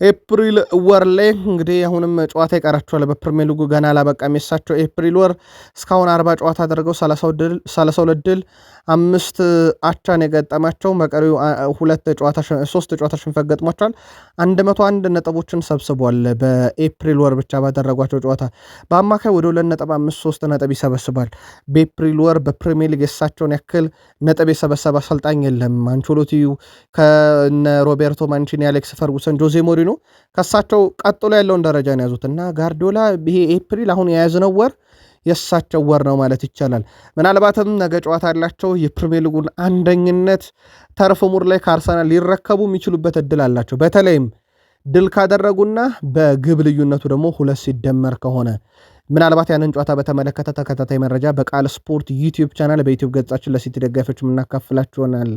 ኤፕሪል ወር ላይ እንግዲህ አሁንም ጨዋታ ይቀራቸዋል። በፕሪሚየር ሊጉ ገና አላበቃም። የሳቸው ኤፕሪል ወር እስካሁን 40 ጨዋታ አድርገው 32 ድል 5 አቻን የገጠማቸው በቀሪው 3 ጨዋታ ሽንፈት ገጥሟቸዋል። 101 ነጥቦችን ሰብስቧል። በኤፕሪል ወር ብቻ ባደረጓቸው ጨዋታ በአማካይ ወደ 2.53 ነጥብ ይሰበስባል። በኤፕሪል ወር በፕሪሚየር ሊግ የሳቸውን ያክል ነጥብ የሰበሰበ አሰልጣኝ የለም። አንቸሎቲ ከነ ሮቤርቶ ማንቺኒ፣ አሌክስ ፈርጉሰን፣ ጆዜ ሞሪኖ ከሳቸው ቀጥሎ ያለውን ደረጃ ነው ያዙት እና ጋርዲዮላ ይሄ ኤፕሪል አሁን የያዝነው ወር የሳቸው ወር ነው ማለት ይቻላል። ምናልባትም ነገ ጨዋታ ያላቸው የፕሪሚየር ሊጉን አንደኝነት ተርፍ ሙር ላይ ከአርሰናል ሊረከቡ የሚችሉበት እድል አላቸው። በተለይም ድል ካደረጉና በግብ ልዩነቱ ደግሞ 2 ሲደመር ከሆነ ምናልባት ያንን ጨዋታ በተመለከተ ተከታታይ መረጃ በቃል ስፖርት ዩቲዩብ ቻናል በዩቲዩብ ገጻችን ለሲቲ ደጋፊዎች የምናካፍላችሁ ይሆናል።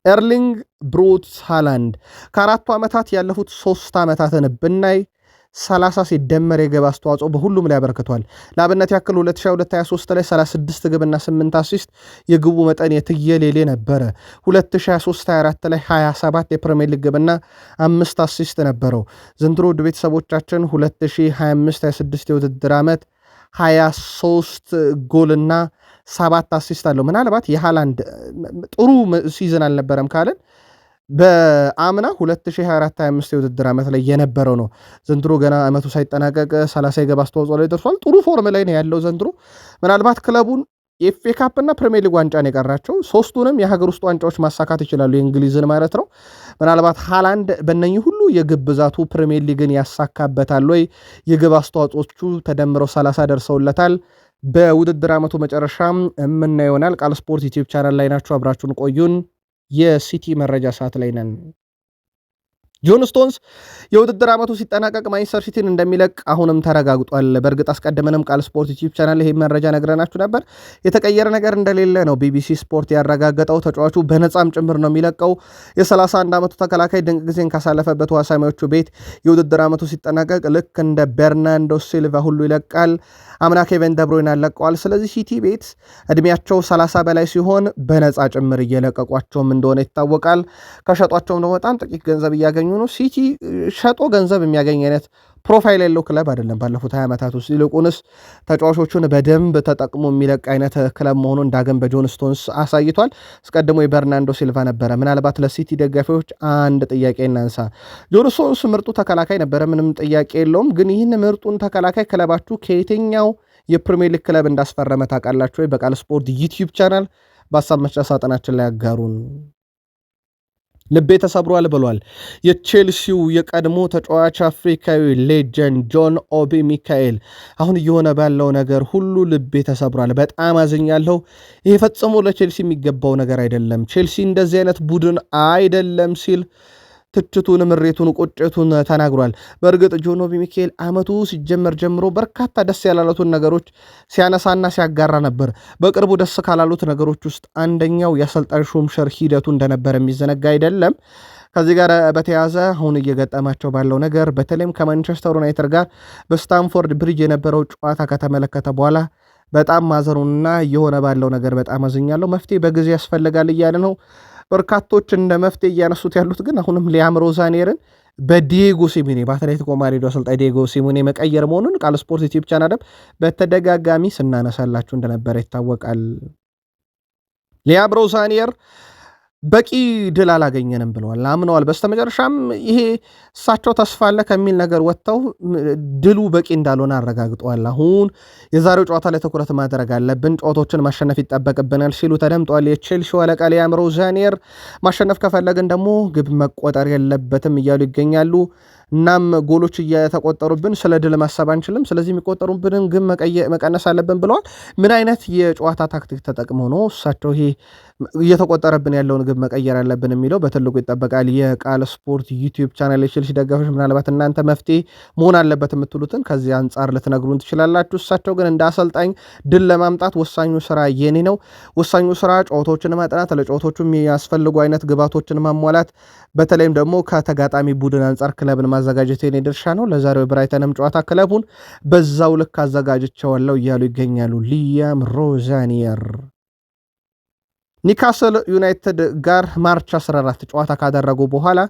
ኤርሊንግ ብሩት ሃላንድ ከ4 ዓመታት ያለፉት 3 ዓመታትን ብናይ 30 ሲደመር የግብ አስተዋጽኦ በሁሉም ላይ አበርክቷል። ለአብነት ያክል 2022/23 ላይ 36 ግብና 8 አሲስት የግቡ መጠን የትየሌሌ ነበረ። 2023/24 ላይ 27 የፕሪሚየር ሊግ ግብና 5 አሲስት ነበረው። ዘንድሮ ውድ ቤተሰቦቻችን 2025/26 የውድድር ዓመት 23 ጎልና 7 አሲስት አለው። ምናልባት የሃላንድ ጥሩ ሲዝን አልነበረም ካለን በአምና 2024/25 የውድድር ዓመት ላይ የነበረው ነው። ዘንድሮ ገና ዓመቱ ሳይጠናቀቅ 30 የግብ አስተዋጽኦ ላይ ደርሷል። ጥሩ ፎርም ላይ ነው ያለው ዘንድሮ። ምናልባት ክለቡን የኤፍኤ ካፕ እና ፕሪሚየር ሊግ ዋንጫን የቀራቸው 3ቱንም የሀገር ውስጥ ዋንጫዎች ማሳካት ይችላሉ፣ የእንግሊዝን ማለት ነው። ምናልባት ሃላንድ በእነኚህ ሁሉ የግብ ብዛቱ ፕሪሚየር ሊግን ያሳካበታል ወይ? የግብ አስተዋጽኦቹ ተደምረው 30 ደርሰውለታል። በውድድር ዓመቱ መጨረሻም የምናየው ይሆናል። ቃል ስፖርት ዩቲዩብ ቻናል ላይ ናቸው። አብራችሁን ቆዩን። የሲቲ መረጃ ሰዓት ላይ ነን። ጆን ስቶንስ የውድድር ዓመቱ ሲጠናቀቅ ማንቸስተር ሲቲን እንደሚለቅ አሁንም ተረጋግጧል። በእርግጥ አስቀድመንም ቃል ስፖርት ዩቲዩብ ቻናል ይሄ መረጃ ነግረናችሁ ነበር። የተቀየረ ነገር እንደሌለ ነው ቢቢሲ ስፖርት ያረጋገጠው። ተጫዋቹ በነፃም ጭምር ነው የሚለቀው። የ31 ዓመቱ ተከላካይ ድንቅ ጊዜን ካሳለፈበት ዋሳሚዎቹ ቤት የውድድር ዓመቱ ሲጠናቀቅ ልክ እንደ ቤርናንዶ ሲልቫ ሁሉ ይለቃል። አምና ኬቨን ደብሮይን ያለቀዋል። ስለዚህ ሲቲ ቤት እድሜያቸው 30 በላይ ሲሆን በነፃ ጭምር እየለቀቋቸውም እንደሆነ ይታወቃል። ከሸጧቸውም ደግሞ በጣም ጥቂት ገንዘብ እያገኙ ነው። ሲቲ ሸጦ ገንዘብ የሚያገኝ አይነት ፕሮፋይል ያለው ክለብ አይደለም። ባለፉት 20 ዓመታት ውስጥ ይልቁንስ ተጫዋቾቹን በደንብ ተጠቅሞ የሚለቅ አይነት ክለብ መሆኑን ዳግም በጆን ስቶንስ አሳይቷል። አስቀድሞ የበርናንዶ ሲልቫ ነበረ። ምናልባት ለሲቲ ደጋፊዎች አንድ ጥያቄ እናንሳ። ጆን ስቶንስ ምርጡ ተከላካይ ነበረ፣ ምንም ጥያቄ የለውም። ግን ይህን ምርጡን ተከላካይ ክለባችሁ ከየትኛው የፕሪሚየር ሊግ ክለብ እንዳስፈረመ ታውቃላችሁ ወይ? በቃል ስፖርት ዩቲዩብ ቻናል በሀሳብ መስጫ ሳጥናችን ላይ ያጋሩን። ልቤ ተሰብሯል ብሏል የቼልሲው የቀድሞ ተጫዋች አፍሪካዊ ሌጀንድ ጆን ኦቢ ሚካኤል። አሁን እየሆነ ባለው ነገር ሁሉ ልቤ ተሰብሯል፣ በጣም አዝኛለሁ። ይሄ ፈጽሞ ለቼልሲ የሚገባው ነገር አይደለም፣ ቼልሲ እንደዚህ አይነት ቡድን አይደለም ሲል ትችቱን፣ ምሬቱን፣ ቁጭቱን ተናግሯል። በእርግጥ ጆን ኦቢ ሚካኤል ዓመቱ ሲጀመር ጀምሮ በርካታ ደስ ያላሉትን ነገሮች ሲያነሳና ሲያጋራ ነበር። በቅርቡ ደስ ካላሉት ነገሮች ውስጥ አንደኛው የአሰልጣኝ ሹምሽር ሂደቱ እንደነበረ የሚዘነጋ አይደለም። ከዚህ ጋር በተያያዘ አሁን እየገጠማቸው ባለው ነገር በተለይም ከማንቸስተር ዩናይትድ ጋር በስታንፎርድ ብሪጅ የነበረው ጨዋታ ከተመለከተ በኋላ በጣም ማዘኑና እየሆነ ባለው ነገር በጣም አዝኛለሁ፣ መፍትሄ በጊዜ ያስፈልጋል እያለ ነው። በርካቶች እንደ መፍትሄ እያነሱት ያሉት ግን አሁንም ሊያም ሮዛኔርን በዲየጎ ሲሞኔ በአትሌቲኮ ማድሪድ አሰልጣኝ ዲየጎ ሲሞኔ መቀየር መሆኑን ቃል ስፖርት ዩቲዩብ ቻናል በተደጋጋሚ ስናነሳላችሁ እንደነበረ ይታወቃል። ሊያም ሮዛኔር በቂ ድል አላገኘንም ብለዋል፣ አምነዋል። በስተመጨረሻም ይሄ እሳቸው ተስፋ አለ ከሚል ነገር ወጥተው ድሉ በቂ እንዳልሆነ አረጋግጠዋል። አሁን የዛሬው ጨዋታ ላይ ትኩረት ማድረግ አለብን፣ ጨዋታዎችን ማሸነፍ ይጠበቅብናል ሲሉ ተደምጠዋል። የቼልሲው አለቃ ሊያም ሮዛኔር ማሸነፍ ከፈለግን ደግሞ ግብ መቆጠር የለበትም እያሉ ይገኛሉ። እናም ጎሎች እየተቆጠሩብን ስለ ድል ማሰብ አንችልም። ስለዚህ የሚቆጠሩብንን ግን መቀነስ አለብን ብለዋል። ምን አይነት የጨዋታ ታክቲክ ተጠቅመው ነው እሳቸው ይሄ እየተቆጠረብን ያለውን ግብ መቀየር አለብን የሚለው በትልቁ ይጠበቃል። የቃል ስፖርት ዩቲዩብ ቻናል የቼልሲ ደጋፊዎች ምናልባት እናንተ መፍትሄ መሆን አለበት የምትሉትን ከዚህ አንጻር ልትነግሩን ትችላላችሁ። እሳቸው ግን እንደ አሰልጣኝ ድል ለማምጣት ወሳኙ ስራ የኔ ነው፣ ወሳኙ ስራ ጨዋታዎችን ማጥናት፣ ለጨዋታዎቹ የሚያስፈልጉ አይነት ግባቶችን ማሟላት፣ በተለይም ደግሞ ከተጋጣሚ ቡድን አንጻር ክለብን ማዘጋጀት የኔ ድርሻ ነው። ለዛሬው ብራይተንም ጨዋታ ክለቡን በዛው ልክ አዘጋጅቸዋለሁ እያሉ ይገኛሉ ሊያም ሮዛኒየር። ኒካስል ዩናይትድ ጋር ማርች 14 ጨዋታ ካደረጉ በኋላ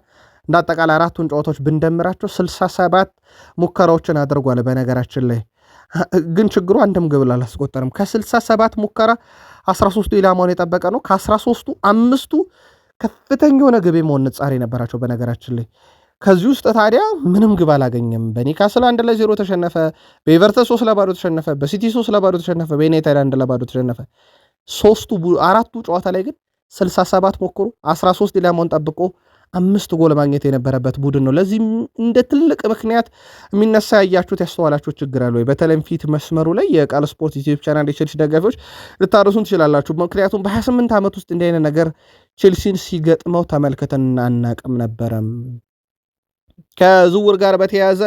እንደ አጠቃላይ አራቱን ጨዋታዎች ብንደምራቸው 67 ሙከራዎችን አድርጓል። በነገራችን ላይ ግን ችግሩ አንድም ግብ አላስቆጠርም። ከ67 ሙከራ 13ቱ ኢላማውን የጠበቀ ነው። ከ13ቱ አምስቱ ከፍተኛ የሆነ ግብ የመሆን ንጻሬ ነበራቸው። በነገራችን ላይ ከዚህ ውስጥ ታዲያ ምንም ግብ አላገኘም። በኒካስል 1-0 ተሸነፈ፣ በኤቨርተን 3-0 ተሸነፈ፣ በሲቲ 3-0 ተሸነፈ፣ በዩናይትድ 1-0 ተሸነፈ። አራቱ ጨዋታ ላይ ግን 67 ሞክሮ 13 ኢላማውን ጠብቆ 5 ጎል ማግኘት የነበረበት ቡድን ነው። ለዚህም እንደ ትልቅ ምክንያት የሚነሳ ያያችሁት ያስተዋላችሁት ችግር አለ ወይ? በተለይም ፊት መስመሩ ላይ የቃል ስፖርት ዩቲዩብ ቻናል የቼልሲ ደጋፊዎች ልታደርሱን ትችላላችሁ። ምክንያቱም በ28 ዓመት ውስጥ እንዲህ አይነት ነገር ቼልሲን ሲገጥመው ተመልክተን አናቅም ነበረም። ከዝውውር ጋር በተያያዘ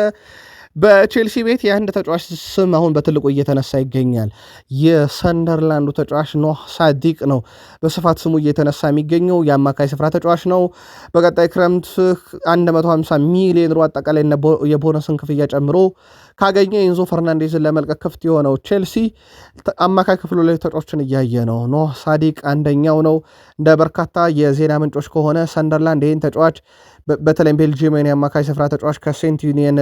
በቼልሲ ቤት የአንድ ተጫዋች ስም አሁን በትልቁ እየተነሳ ይገኛል። የሰንደርላንዱ ተጫዋች ኖህ ሳዲቅ ነው በስፋት ስሙ እየተነሳ የሚገኘው። የአማካይ ስፍራ ተጫዋች ነው። በቀጣይ ክረምት 150 ሚሊዮን ዩሮ አጠቃላይ የቦነስን ክፍያ ጨምሮ ካገኘ ኤንዞ ፈርናንዴዝን ለመልቀቅ ክፍት የሆነው ቼልሲ አማካይ ክፍሉ ላይ ተጫዋቾችን እያየ ነው። ኖህ ሳዲቅ አንደኛው ነው። እንደ በርካታ የዜና ምንጮች ከሆነ ሰንደርላንድ ይህን ተጫዋች በተለይም ቤልጂየም የአማካይ ስፍራ ተጫዋች ከሴንት ዩኒየን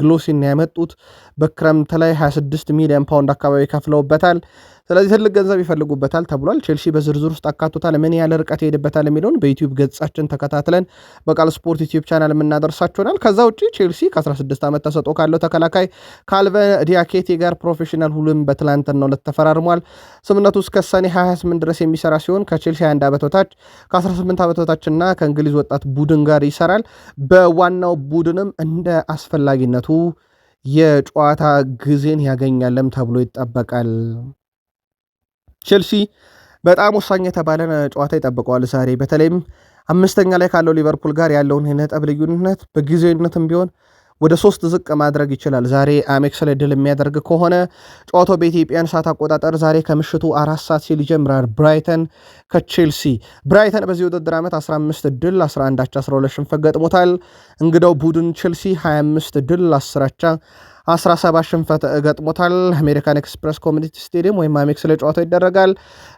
ግሎሲን ያመጡት በክረምት ላይ 26 ሚሊዮን ፓውንድ አካባቢ ከፍለውበታል። ስለዚህ ትልቅ ገንዘብ ይፈልጉበታል ተብሏል። ቼልሲ በዝርዝር ውስጥ አካቶታል። ምን ያህል ርቀት ይሄድበታል የሚለውን በዩቲዩብ ገጻችን ተከታትለን በቃል ስፖርት ዩቲዩብ ቻናል የምናደርሳችሁናል። ከዛ ውጭ ቼልሲ ከ16 ዓመት ተሰጥኦ ካለው ተከላካይ ካልቨን ዲያኬቴ ጋር ፕሮፌሽናል ሁሉም በትላንትናው ዕለት ተፈራርሟል። ስምነቱ እስከ ሰኔ 28 ድረስ የሚሰራ ሲሆን ከቼልሲ 21 ዓመት በታች ከ18 ዓመት በታችና ከእንግሊዝ ወጣት ቡድን ጋር ይሰራል። በዋናው ቡድንም እንደ አስፈላጊነቱ የጨዋታ ጊዜን ያገኛለም ተብሎ ይጠበቃል። ቼልሲ በጣም ወሳኝ የተባለ ጨዋታ ይጠብቀዋል ዛሬ። በተለይም አምስተኛ ላይ ካለው ሊቨርፑል ጋር ያለውን የነጥብ ልዩነት በጊዜያዊነትም ቢሆን ወደ 3 ዝቅ ማድረግ ይችላል። ዛሬ አሜክስ ላይ ድል የሚያደርግ ከሆነ ጨዋታው በኢትዮጵያን ሰዓት አቆጣጠር ዛሬ ከምሽቱ 4 ሰዓት ሲል ይጀምራል። ብራይተን ከቼልሲ። ብራይተን በዚህ ውድድር ዓመት 15 ድል 11 አቻ 12 ሽንፈት ገጥሞታል። እንግዳው ቡድን ቼልሲ 25 ድል 10 አቻ 17 ሽንፈት ገጥሞታል። አሜሪካን ኤክስፕረስ ኮሚኒቲ ስቴዲየም ወይም አሜክስ ላይ ጨዋታው ይደረጋል።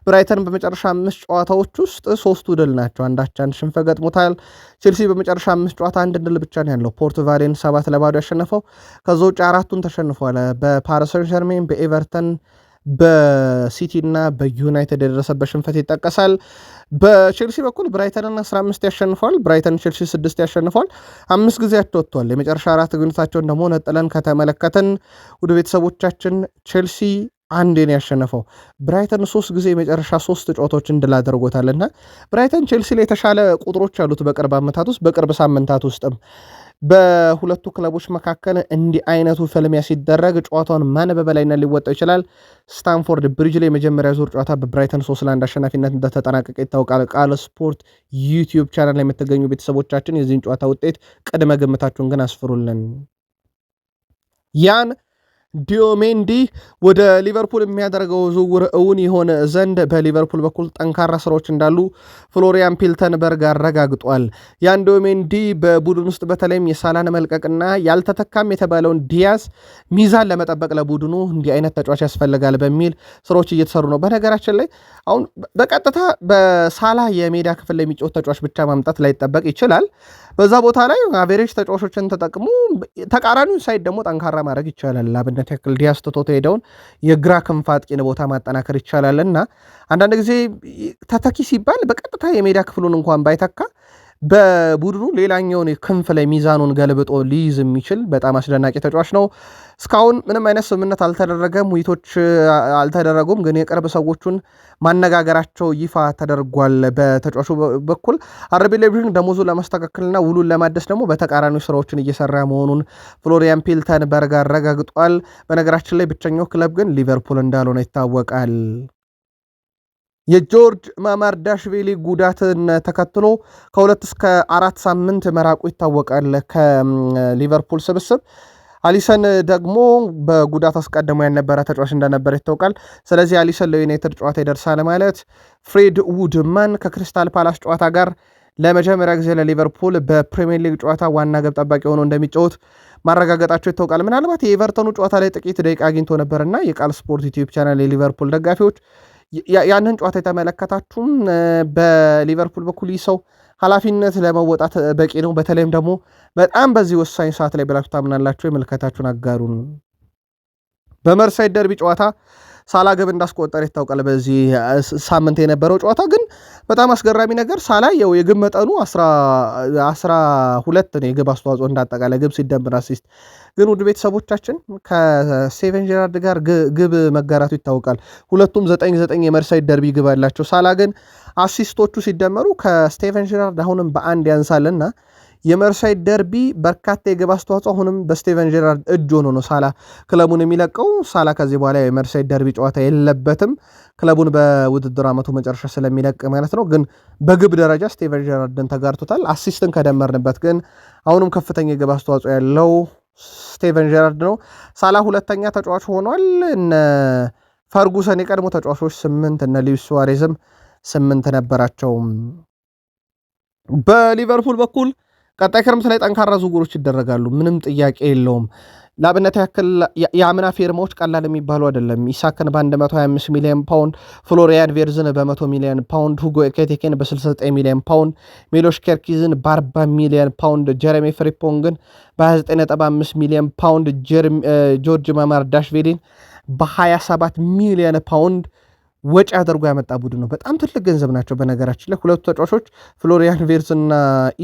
ብራይተን በመጨረሻ 5 ጨዋታዎች ውስጥ 3ቱ ድል ናቸው፣ አንዳች አንድ ሽንፈት ገጥሞታል። ቼልሲ በመጨረሻ 5 ጨዋታ አንድ ድል ብቻ ነው ያለው። ፖርት ቫሌን 7-0 ያሸነፈው። ከዛ ውጭ 4ቱን ተሸንፏል። በፓሪስ ሰን ዠርሜን፣ በኤቨርተን፣ በሲቲ እና በዩናይትድ የደረሰበት ሽንፈት ይጠቀሳል። በቼልሲ በኩል ብራይተንን 15 ያሸንፏል። ብራይተን ቼልሲ 6 ያሸንፏል። 5 ጊዜ ወጥቷል። የመጨረሻ 4 ግንኙነታቸውን ደግሞ ነጥለን ከተመለከትን ወደ ቤተሰቦቻችን ቼልሲ አንዴን ያሸነፈው፣ ብራይተን 3 ጊዜ የመጨረሻ 3 ጨዋታዎችን ድል አድርጎታልና ብራይተን ቼልሲ ላይ የተሻለ ቁጥሮች አሉት በቅርብ ዓመታት ውስጥ በቅርብ ሳምንታት ውስጥም በሁለቱ ክለቦች መካከል እንዲህ አይነቱ ፍልሚያ ሲደረግ ጨዋታውን ማን በበላይነት ሊወጣው ይችላል? ስታንፎርድ ብሪጅ ላይ የመጀመሪያ ዙር ጨዋታ በብራይተን 3-1 አሸናፊነት እንደተጠናቀቀ ይታወቃል። ቃል ስፖርት ዩቲዩብ ቻናል ላይ የምትገኙ ቤተሰቦቻችን የዚህን ጨዋታ ውጤት ቅድመ ግምታችሁን ግን አስፍሩልን። ያን ዲዮሜንዲ ወደ ሊቨርፑል የሚያደርገው ዝውውር እውን የሆነ ዘንድ በሊቨርፑል በኩል ጠንካራ ስራዎች እንዳሉ ፍሎሪያን ፒልተንበርግ አረጋግጧል። ያን ዲዮሜንዲ በቡድን ውስጥ በተለይም የሳላን መልቀቅና ያልተተካም የተባለውን ዲያዝ ሚዛን ለመጠበቅ ለቡድኑ እንዲህ አይነት ተጫዋች ያስፈልጋል በሚል ስራዎች እየተሰሩ ነው። በነገራችን ላይ አሁን በቀጥታ በሳላ የሜዳ ክፍል ላይ የሚጫወት ተጫዋች ብቻ ማምጣት ላይጠበቅ ይችላል። በዛ ቦታ ላይ አቬሬጅ ተጫዋቾችን ተጠቅሞ ተቃራኒውን ሳይድ ደግሞ ጠንካራ ማድረግ ይቻላል። ላብነት ያክል ዲያስ ትቶት ሄደውን የግራ ክንፍ አጥቂን ቦታ ማጠናከር ይቻላል እና አንዳንድ ጊዜ ተተኪ ሲባል በቀጥታ የሜዳ ክፍሉን እንኳን ባይተካ በቡድኑ ሌላኛውን ክንፍ ላይ ሚዛኑን ገልብጦ ሊይዝ የሚችል በጣም አስደናቂ ተጫዋች ነው። እስካሁን ምንም አይነት ስምምነት አልተደረገም፣ ውይይቶች አልተደረጉም። ግን የቅርብ ሰዎቹን ማነጋገራቸው ይፋ ተደርጓል። በተጫዋቹ በኩል አርቢ ላይፕዚግ ደሞዙን ለማስተካከልና ውሉን ለማደስ ደግሞ በተቃራኒ ስራዎችን እየሰራ መሆኑን ፍሎሪያን ፒልተንበርግ አረጋግጧል። በነገራችን ላይ ብቸኛው ክለብ ግን ሊቨርፑል እንዳልሆነ ይታወቃል። የጆርጅ ማማርዳሽቪሊ ጉዳትን ተከትሎ ከ2 እስከ 4 ሳምንት መራቁ ይታወቃል ከሊቨርፑል ስብስብ። አሊሰን ደግሞ በጉዳት አስቀድሞ ያልነበረ ተጫዋች እንደነበረ ይታወቃል። ስለዚህ አሊሰን ለዩናይትድ ጨዋታ ይደርሳል ማለት ፍሬድ ውድማን ከክሪስታል ፓላስ ጨዋታ ጋር ለመጀመሪያ ጊዜ ለሊቨርፑል በፕሪሚየር ሊግ ጨዋታ ዋና ግብ ጠባቂ ሆኖ እንደሚጫወት ማረጋገጣቸው ይታወቃል። ምናልባት የኤቨርተኑ ጨዋታ ላይ ጥቂት ደቂቃ አግኝቶ ነበርና የቃል ስፖርት ዩቲዩብ ቻናል የሊቨርፑል ደጋፊዎች ያንን ጨዋታ የተመለከታችሁም በሊቨርፑል በኩል ይህ ሰው ኃላፊነት ለመወጣት በቂ ነው፣ በተለይም ደግሞ በጣም በዚህ ወሳኝ ሰዓት ላይ ብላችሁ ታምናላችሁ? የምልከታችሁን አጋሩን። በመርሳይድ ደርቢ ጨዋታ ሳላ ግብ እንዳስቆጠረ ይታወቃል። በዚህ ሳምንት የነበረው ጨዋታ ግን በጣም አስገራሚ ነገር ሳላ የግብ መጠኑ 12 ነው። የግብ አስተዋጽኦ እንዳጠቃላይ ግብ ሲደምር አሲስት ግን ውድ ቤተሰቦቻችን ከስቴቨን ጀራርድ ጋር ግብ መጋራቱ ይታወቃል። ሁለቱም 9-9 የመርሳይድ ደርቢ ግብ አላቸው። ሳላ ግን አሲስቶቹ ሲደመሩ ከስቴቨን ጀራርድ አሁንም በአንድ ያንሳልና የመርሳይድ ደርቢ በርካታ የግብ አስተዋጽኦ አሁንም በስቴቨን ጀራርድ እጅ ሆኖ ነው ሳላ ክለቡን የሚለቀው። ሳላ ከዚህ በኋላ የመርሳይድ ደርቢ ጨዋታ የለበትም ክለቡን በውድድር ዓመቱ መጨረሻ ስለሚለቅ ማለት ነው። ግን በግብ ደረጃ ስቴቨን ጀራርድን ተጋርቶታል። አሲስትን ከደመርንበት ግን አሁንም ከፍተኛ የግብ አስተዋጽኦ ያለው ስቴቨን ጀራርድ ነው። ሳላ ሁለተኛ ተጫዋች ሆኗል። እነ ፈርጉሰን የቀድሞ ተጫዋቾች 8 እነ ሉዊስ ሱዋሬዝም 8 ነበራቸው። በሊቨርፑል በኩል ቀጣይ ክረምት ላይ ጠንካራ ዝውውሮች ይደረጋሉ፣ ምንም ጥያቄ የለውም። ለአብነት ያክል የአምና ፌርማዎች ቀላል የሚባሉ አይደለም። ኢሳክን በ125 ሚሊዮን ፓውንድ፣ ፍሎሪያን ቬርዝን በ100 ሚሊዮን ፓውንድ፣ ሁጎ ኤኪቲኬን በ69 ሚሊዮን ፓውንድ፣ ሚሎሽ ኬርኪዝን በ40 ሚሊዮን ፓውንድ፣ ጀረሚ ፍሪፖንግን በ29.5 ሚሊዮን ፓውንድ፣ ጆርጅ ማማርዳሽቪሊን በ27 ሚሊዮን ፓውንድ ወጪ አድርጎ ያመጣ ቡድን ነው። በጣም ትልቅ ገንዘብ ናቸው። በነገራችን ላይ ሁለቱ ተጫዋቾች ፍሎሪያን ቬርዝ እና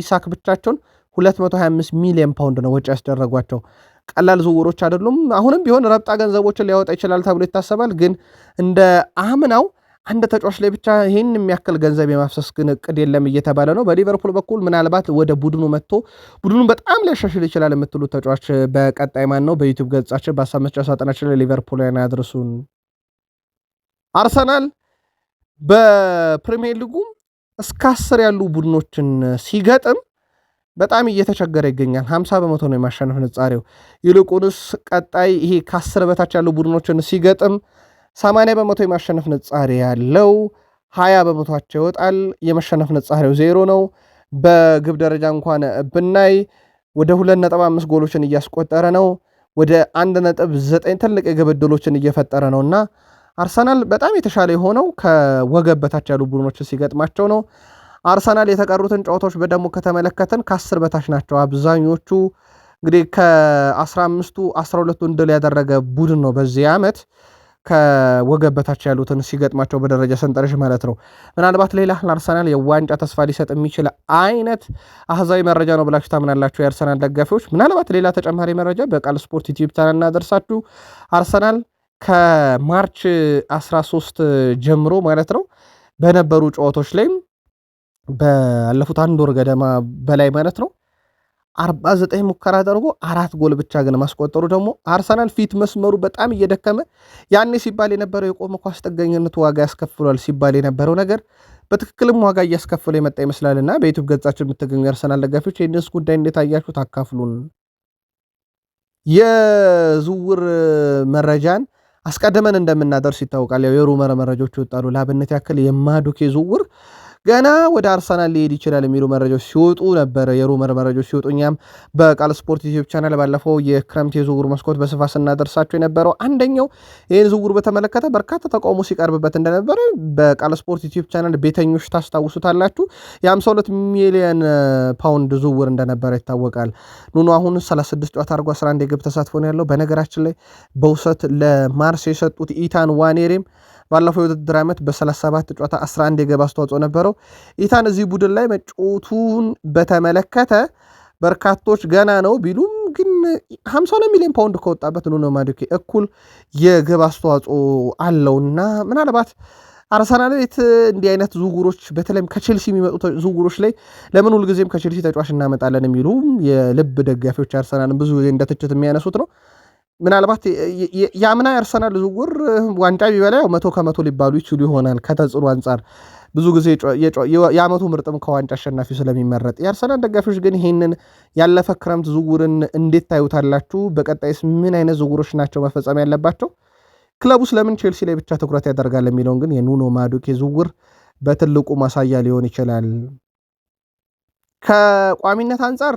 ኢሳክ ብቻቸውን 225 ሚሊዮን ፓውንድ ነው ወጪ ያስደረጓቸው። ቀላል ዝውውሮች አይደሉም። አሁንም ቢሆን ረብጣ ገንዘቦችን ሊያወጣ ይችላል ተብሎ ይታሰባል። ግን እንደ አምናው አንድ ተጫዋች ላይ ብቻ ይህን የሚያክል ገንዘብ የማፍሰስ ግን እቅድ የለም እየተባለ ነው። በሊቨርፑል በኩል ምናልባት ወደ ቡድኑ መጥቶ ቡድኑን በጣም ሊያሻሽል ይችላል የምትሉት ተጫዋች በቀጣይ ማን ነው? በዩቲዩብ ገጻችን በሀሳብ መስጫ ሳጥናችን ላይ ሊቨርፑልን ያድርሱን። አርሰናል በፕሪሚየር ሊጉ እስከ 10 ያሉ ቡድኖችን ሲገጥም በጣም እየተቸገረ ይገኛል። 50 በመቶ ነው የማሸነፍ ንጻሬው። ይልቁንስ ቀጣይ ይሄ ከ10 በታች ያሉ ቡድኖችን ሲገጥም 80 በመቶ የማሸነፍ ንጻሬ ያለው 20 በመቶቸው ይወጣል። የመሸነፍ ንጻሬው 0 ነው። በግብ ደረጃ እንኳን ብናይ ወደ 2.5 ጎሎችን እያስቆጠረ ነው። ወደ 1.9 ትልቅ የግብ ዕድሎችን እየፈጠረ ነውና አርሰናል በጣም የተሻለ የሆነው ከወገብ በታች ያሉ ቡድኖችን ሲገጥማቸው ነው። አርሰናል የተቀሩትን ጨዋታዎች በደሞ ከተመለከተን ከ10 በታች ናቸው አብዛኞቹ። እንግዲህ ከ15ቱ 12ቱን ድል ያደረገ ቡድን ነው በዚህ ዓመት ከወገብ በታች ያሉትን ሲገጥማቸው በደረጃ ሰንጠረዥ ማለት ነው። ምናልባት ሌላ ለአርሰናል የዋንጫ ተስፋ ሊሰጥ የሚችል አይነት አህዛዊ መረጃ ነው ብላችሁ ታምናላችሁ የአርሰናል ደጋፊዎች? ምናልባት ሌላ ተጨማሪ መረጃ በቃል ስፖርት ዩቲዩብ ቻናል እናደርሳችሁ። አርሰናል ከማርች 13 ጀምሮ ማለት ነው በነበሩ ጨዋታዎች ላይም ባለፉት አንድ ወር ገደማ በላይ ማለት ነው 49 ሙከራ አድርጎ 4 ጎል ብቻ ግን ማስቆጠሩ ደግሞ አርሰናል ፊት መስመሩ በጣም እየደከመ ያኔ ሲባል የነበረው የቆመ ኳስ ጥገኝነት ዋጋ ያስከፍሏል ሲባል የነበረው ነገር በትክክልም ዋጋ እያስከፈለ የመጣ ይመስላልና በዩቲዩብ ገጻችን የምትገኙ አርሰናል ደጋፊዎች ይህንስ ጉዳይ እንዴት አያችሁ? ታካፍሉን። የዝውውር መረጃን አስቀድመን እንደምናደርስ ይታወቃል። የሩመር መረጃዎች ይወጣሉ። ለአብነት ያክል የማዱኬ ዝውውር ገና ወደ አርሰናል ሊሄድ ይችላል የሚሉ መረጃዎች ሲወጡ ነበር። የሩመር መረጃዎች ሲወጡ እኛም በቃል ስፖርት ዩቲዩብ ቻናል ባለፈው የክረምት የዝውውር መስኮት በስፋት ስናደርሳቸው የነበረው አንደኛው ይህን ዝውውር በተመለከተ በርካታ ተቃውሞ ሲቀርብበት እንደነበረ በቃል ስፖርት ዩቲዩብ ቻናል ቤተኞች ታስታውሱታላችሁ። የ52 ሚሊዮን ፓውንድ ዝውውር እንደነበረ ይታወቃል። ኑኑ አሁን 36 ጨዋታ አድርጎ 11 የግብ ተሳትፎ ነው ያለው። በነገራችን ላይ በውሰት ለማርስ የሰጡት ኢታን ዋኔሬም ባለፈው የውድድር ዓመት በ37 ጨዋታ 11 የግብ አስተዋጽኦ ነበረው። ኢታን እዚህ ቡድን ላይ መጫወቱን በተመለከተ በርካቶች ገና ነው ቢሉም ግን 52 ሚሊዮን ፓውንድ ከወጣበት ኑኖ ማዱኬ እኩል የግብ አስተዋጽኦ አለውና ምናልባት አርሰናል ቤት እንዲህ አይነት ዝውውሮች በተለይም ከቼልሲ የሚመጡ ዝውውሮች ላይ ለምን ሁልጊዜም ከቼልሲ ተጫዋች እናመጣለን የሚሉ የልብ ደጋፊዎች አርሰናልን ብዙ ጊዜ እንደ ትችት የሚያነሱት ነው። ምናልባት የአምና የአርሰናል ዝውውር ዋንጫ ቢበላ 100% ሊባሉ ይችሉ ይሆናል ከተጽዕኖ አንጻር ብዙ ጊዜ የዓመቱ ምርጥም ከዋንጫ አሸናፊ ስለሚመረጥ። የአርሰናል ደጋፊዎች ግን ይህንን ያለፈ ክረምት ዝውውርን እንዴት ታዩታላችሁ? በቀጣይስ ምን አይነት ዝውውሮች ናቸው መፈጸም ያለባቸው? ክለቡስ ለምን ቼልሲ ላይ ብቻ ትኩረት ያደርጋል የሚለውን ግን የኑኖ ማዱኬ ዝውውር በትልቁ ማሳያ ሊሆን ይችላል። ከቋሚነት አንጻር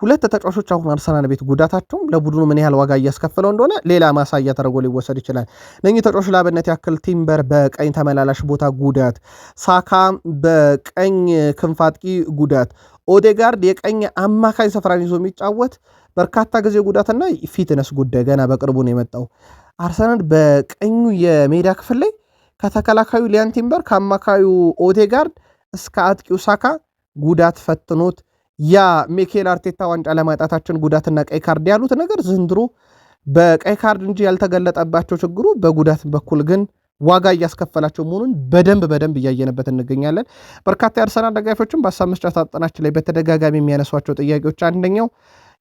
ሁለት ተጫዋቾች አሁን አርሰናል ቤት ጉዳታቸው ለቡድኑ ምን ያህል ዋጋ እያስከፈለው እንደሆነ ሌላ ማሳያ ተደርጎ ሊወሰድ ይችላል። እነኚህ ተጫዋቾች ለአብነት ያክል ቲምበር በቀኝ ተመላላሽ ቦታ ጉዳት፣ ሳካ በቀኝ ክንፍ አጥቂ ጉዳት፣ ኦዴጋርድ የቀኝ አማካኝ ስፍራን ይዞ የሚጫወት በርካታ ጊዜ ጉዳትና ፊትነስ ጉዳይ ገና በቅርቡ ነው የመጣው። አርሰናል በቀኙ የሜዳ ክፍል ላይ ከተከላካዩ ሊያን ቲምበር ከአማካዩ ኦዴጋርድ እስከ አጥቂው ሳካ ጉዳት ፈትኖት ያ ሚኬል አርቴታ ዋንጫ ለማጣታችን ጉዳትና ቀይ ካርድ ያሉት ነገር ዘንድሮ በቀይ ካርድ እንጂ ያልተገለጠባቸው ችግሩ በጉዳት በኩል ግን ዋጋ እያስከፈላቸው መሆኑን በደንብ እያየንበት እንገኛለን። በርካታ የአርሰናል ደጋፊዎችም በሀሳብ መስጫ ሳጥናችን ላይ በተደጋጋሚ የሚያነሷቸው ጥያቄዎች አንደኛው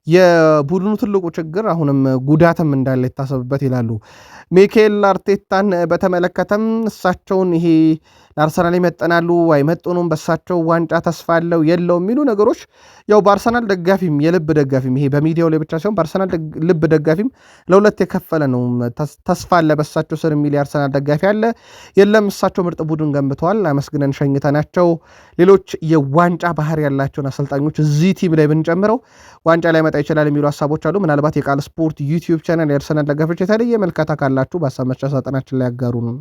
የቡድኑ ትልቁ ችግር አሁንም ጉዳትም እንዳለ ይታሰብበት ይላሉ። ሚኬል አርቴታን በተመለከተም እሳቸውን ይሄ ለአርሰናል ይመጠናሉ አይመጥኑም፣ በእሳቸው ዋንጫ ተስፋ አለው የለው የሚሉ ነገሮች ያው በአርሰናል ደጋፊም የልብ ደጋፊም ይሄ በሚዲያው ላይ ብቻ ሳይሆን በአርሰናል ልብ ደጋፊም ለሁለት የከፈለ ነው። ተስፋ አለ በእሳቸው ስር የሚል የአርሰናል ደጋፊ አለ። የለም እሳቸው ምርጥ ቡድን ገንብተዋል፣ አመስግነን ሸኝተናቸው ሌሎች የዋንጫ ባህር ያላቸውን አሰልጣኞች እዚህ ቲም ላይ ብንጨምረው ዋንጫ ላይ መጣ ይችላል የሚሉ ሀሳቦች አሉ። ምናልባት የቃል ስፖርት ዩቲዩብ ቻናል የአርሰናል ደጋፊዎች የተለየ መልከታ ካላችሁ በሀሳብ መስጫ ሳጥናችን ላይ ያጋሩ ነው።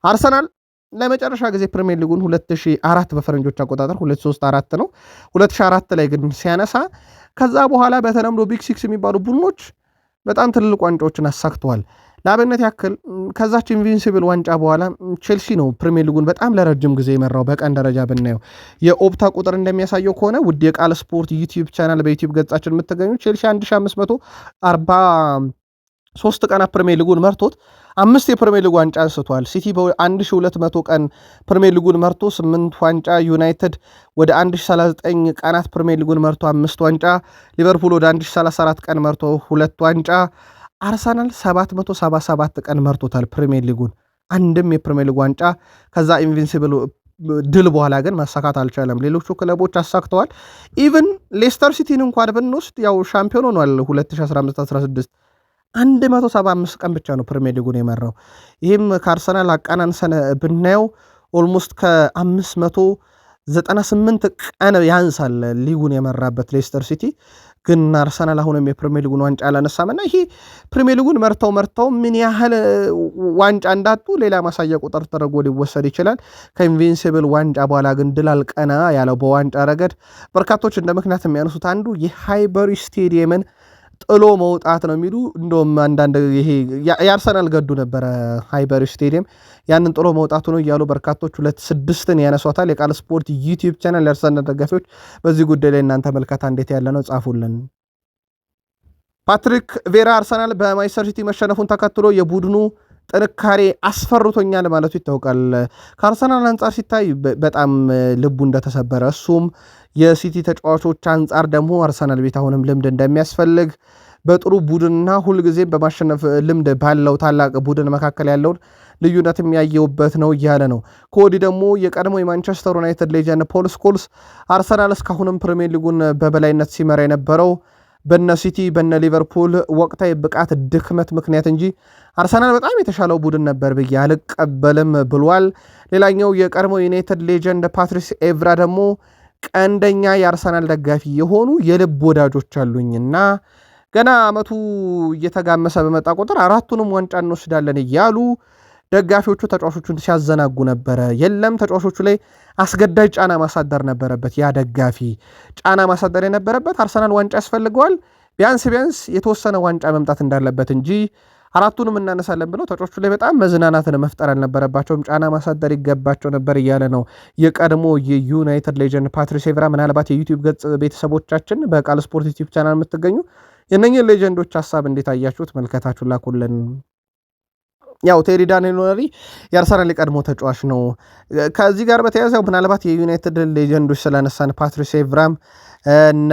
አርሰናል ለመጨረሻ ጊዜ ፕሪሚየር ሊጉን 2004 በፈረንጆች አቆጣጠር 2003-4 ነው 2004 ላይ ግን ሲያነሳ ከዛ በኋላ በተለምዶ ቢግ ሲክስ የሚባሉ ቡድኖች በጣም ትልልቅ ዋንጫዎችን አሳክተዋል። ለአብነት ያክል ከዛች ኢንቪንሲብል ዋንጫ በኋላ ቼልሲ ነው ፕሪሚየር ሊጉን በጣም ለረጅም ጊዜ የመራው። በቀን ደረጃ ብናየው የኦፕታ ቁጥር እንደሚያሳየው ከሆነ ውድ የቃል ስፖርት ዩቲዩብ ቻናል በዩቲዩብ ገጻችን የምትገኙ ቼልሲ 1543 ቀናት ፕሪሚየር ሊጉን መርቶት 5 የፕሪሚየር ሊግ ዋንጫ አንስቷል። ሲቲ በ1200 ቀን ፕሪሚየር ሊጉን መርቶ 8 ዋንጫ፣ ዩናይትድ ወደ 1039 ቀናት ፕሪሚየር ሊጉን መርቶ 5 ዋንጫ፣ ሊቨርፑል ወደ 1034 ቀን መርቶ 2 ዋንጫ፣ አርሰናል 777 ቀን መርቶታል ፕሪሚየር ሊጉን አንድም የፕሪሚየር ሊግ ዋንጫ ከዛ ኢንቪንሲብል ድል በኋላ ግን ማሳካት አልቻለም። ሌሎቹ ክለቦች አሳክተዋል። ኢቭን ሌስተር ሲቲን እንኳን ብንወስድ ያው ሻምፒዮን ሆኗል 2015-16 175 ቀን ብቻ ነው ፕሪሚየር ሊጉን የመራው። ይህም ከአርሰናል አቃናንሰን ብናየው ኦልሞስት ከ598 ቀን ያንሳል ሊጉን የመራበት ሌስተር ሲቲ። ግን አርሰናል አሁንም የፕሪሚየር ሊጉን ዋንጫ አላነሳምና ይሄ ፕሪሚየር ሊጉን መርተው ምን ያህል ዋንጫ እንዳጡ ሌላ ማሳያ ቁጥር ተደርጎ ሊወሰድ ይችላል። ከኢንቪንሲብል ዋንጫ በኋላ ግን ድል አልቀና ያለው በዋንጫ ረገድ በርካቶች እንደ ምክንያት የሚያነሱት አንዱ የሃይበሪ ስቴዲየምን ጥሎ መውጣት ነው የሚሉ እንደውም አንዳንድ ይሄ የአርሰናል ገዱ ነበረ ሃይበሪ ስቴዲየም ያንን ጥሎ መውጣቱ ነው እያሉ በርካቶች 2-6ን ያነሷታል። የቃል ስፖርት ዩቲዩብ ቻናል የአርሰናል ደጋፊዎች በዚህ ጉዳይ ላይ እናንተ መልከታ እንዴት ያለ ነው ጻፉልን። ፓትሪክ ቬራ አርሰናል በማንቸስተር ሲቲ መሸነፉን ተከትሎ የቡድኑ ጥንካሬ አስፈርቶኛል ማለቱ ይታወቃል። ከአርሰናል አንጻር ሲታይ በጣም ልቡ እንደተሰበረ እሱም የሲቲ ተጫዋቾች አንጻር ደግሞ አርሰናል ቤት አሁንም ልምድ እንደሚያስፈልግ በጥሩ ቡድንና ሁልጊዜም በማሸነፍ ልምድ ባለው ታላቅ ቡድን መካከል ያለውን ልዩነት የሚያየውበት ነው እያለ ነው። ከወዲህ ደግሞ የቀድሞ የማንቸስተር ዩናይትድ ሌጀንድ ፖል ስኮልስ አርሰናል እስካሁንም ፕሪሚየር ሊጉን በበላይነት ሲመራ የነበረው በነ ሲቲ በነ ሊቨርፑል ወቅታዊ ብቃት ድክመት ምክንያት እንጂ አርሰናል በጣም የተሻለው ቡድን ነበር ብዬ አልቀበልም ብሏል። ሌላኛው የቀድሞ ዩናይትድ ሌጀንድ ፓትሪስ ኤቭራ ደግሞ ቀንደኛ የአርሰናል ደጋፊ የሆኑ የልብ ወዳጆች አሉኝና ገና አመቱ እየተጋመሰ በመጣ ቁጥር 4ቱንም ዋንጫ እንወስዳለን እያሉ ደጋፊዎቹ ተጫዋቾቹን ሲያዘናጉ ነበረ። የለም ተጫዋቾቹ ላይ አስገዳጅ ጫና ማሳደር ነበረበት። ያ ደጋፊ ጫና ማሳደር የነበረበት አርሰናል ዋንጫ ያስፈልገዋል፣ ቢያንስ የተወሰነ ዋንጫ መምጣት እንዳለበት እንጂ አራቱንም እናነሳለን ብለው ተጫዋቾቹ ላይ በጣም መዝናናትን መፍጠር አልነበረባቸውም፣ ጫና ማሳደር ይገባቸው ነበር እያለ ነው የቀድሞ የዩናይትድ ሌጀንድ ፓትሪስ ኤቭራ። ምናልባት የዩቲዩብ ገጽ ቤተሰቦቻችን በቃል ስፖርት ዩቲዩብ ቻናል የምትገኙ የእነኝህን ሌጀንዶች ሀሳብ እንዴት አያችሁት? መልከታችሁን ላኩልን። ያው ቴሪ ዳንኤል ሄንሪ የአርሰናል የቀድሞ ተጫዋች ነው። ከዚህ ጋር በተያያዘ ምናልባት የዩናይትድ ሌጀንዶች ስላነሳን ፓትሪስ ኤቭራም እነ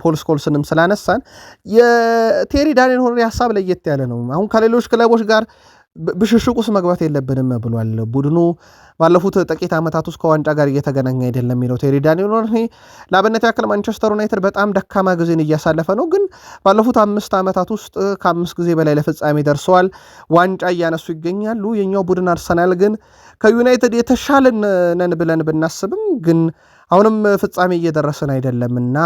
ፖል ስኮልስንም ስላነሳን የቴሪ ዳንኤል ሄንሪ ሀሳብ ለየት ያለ ነው። አሁን ከሌሎች ክለቦች ጋር ብሽሽቅ ውስጥ መግባት የለብንም ብሏል። ቡድኑ ባለፉት ጥቂት ዓመታት ውስጥ ከዋንጫ ጋር እየተገናኘ አይደለም የሚለው ቴሪ ዳንኤል ሄንሪ ለአብነት ያክል ማንቸስተር ዩናይትድ በጣም ደካማ ጊዜን እያሳለፈ ነው፣ ግን ባለፉት 5 ዓመታት ውስጥ ከ5 ጊዜ በላይ ለፍጻሜ ደርሰዋል፣ ዋንጫ እያነሱ ይገኛሉ። የኛው ቡድን አርሰናል ግን ከዩናይትድ የተሻለን ነን ብለን ብናስብም ግን አሁንም ፍጻሜ እየደረስን አይደለምና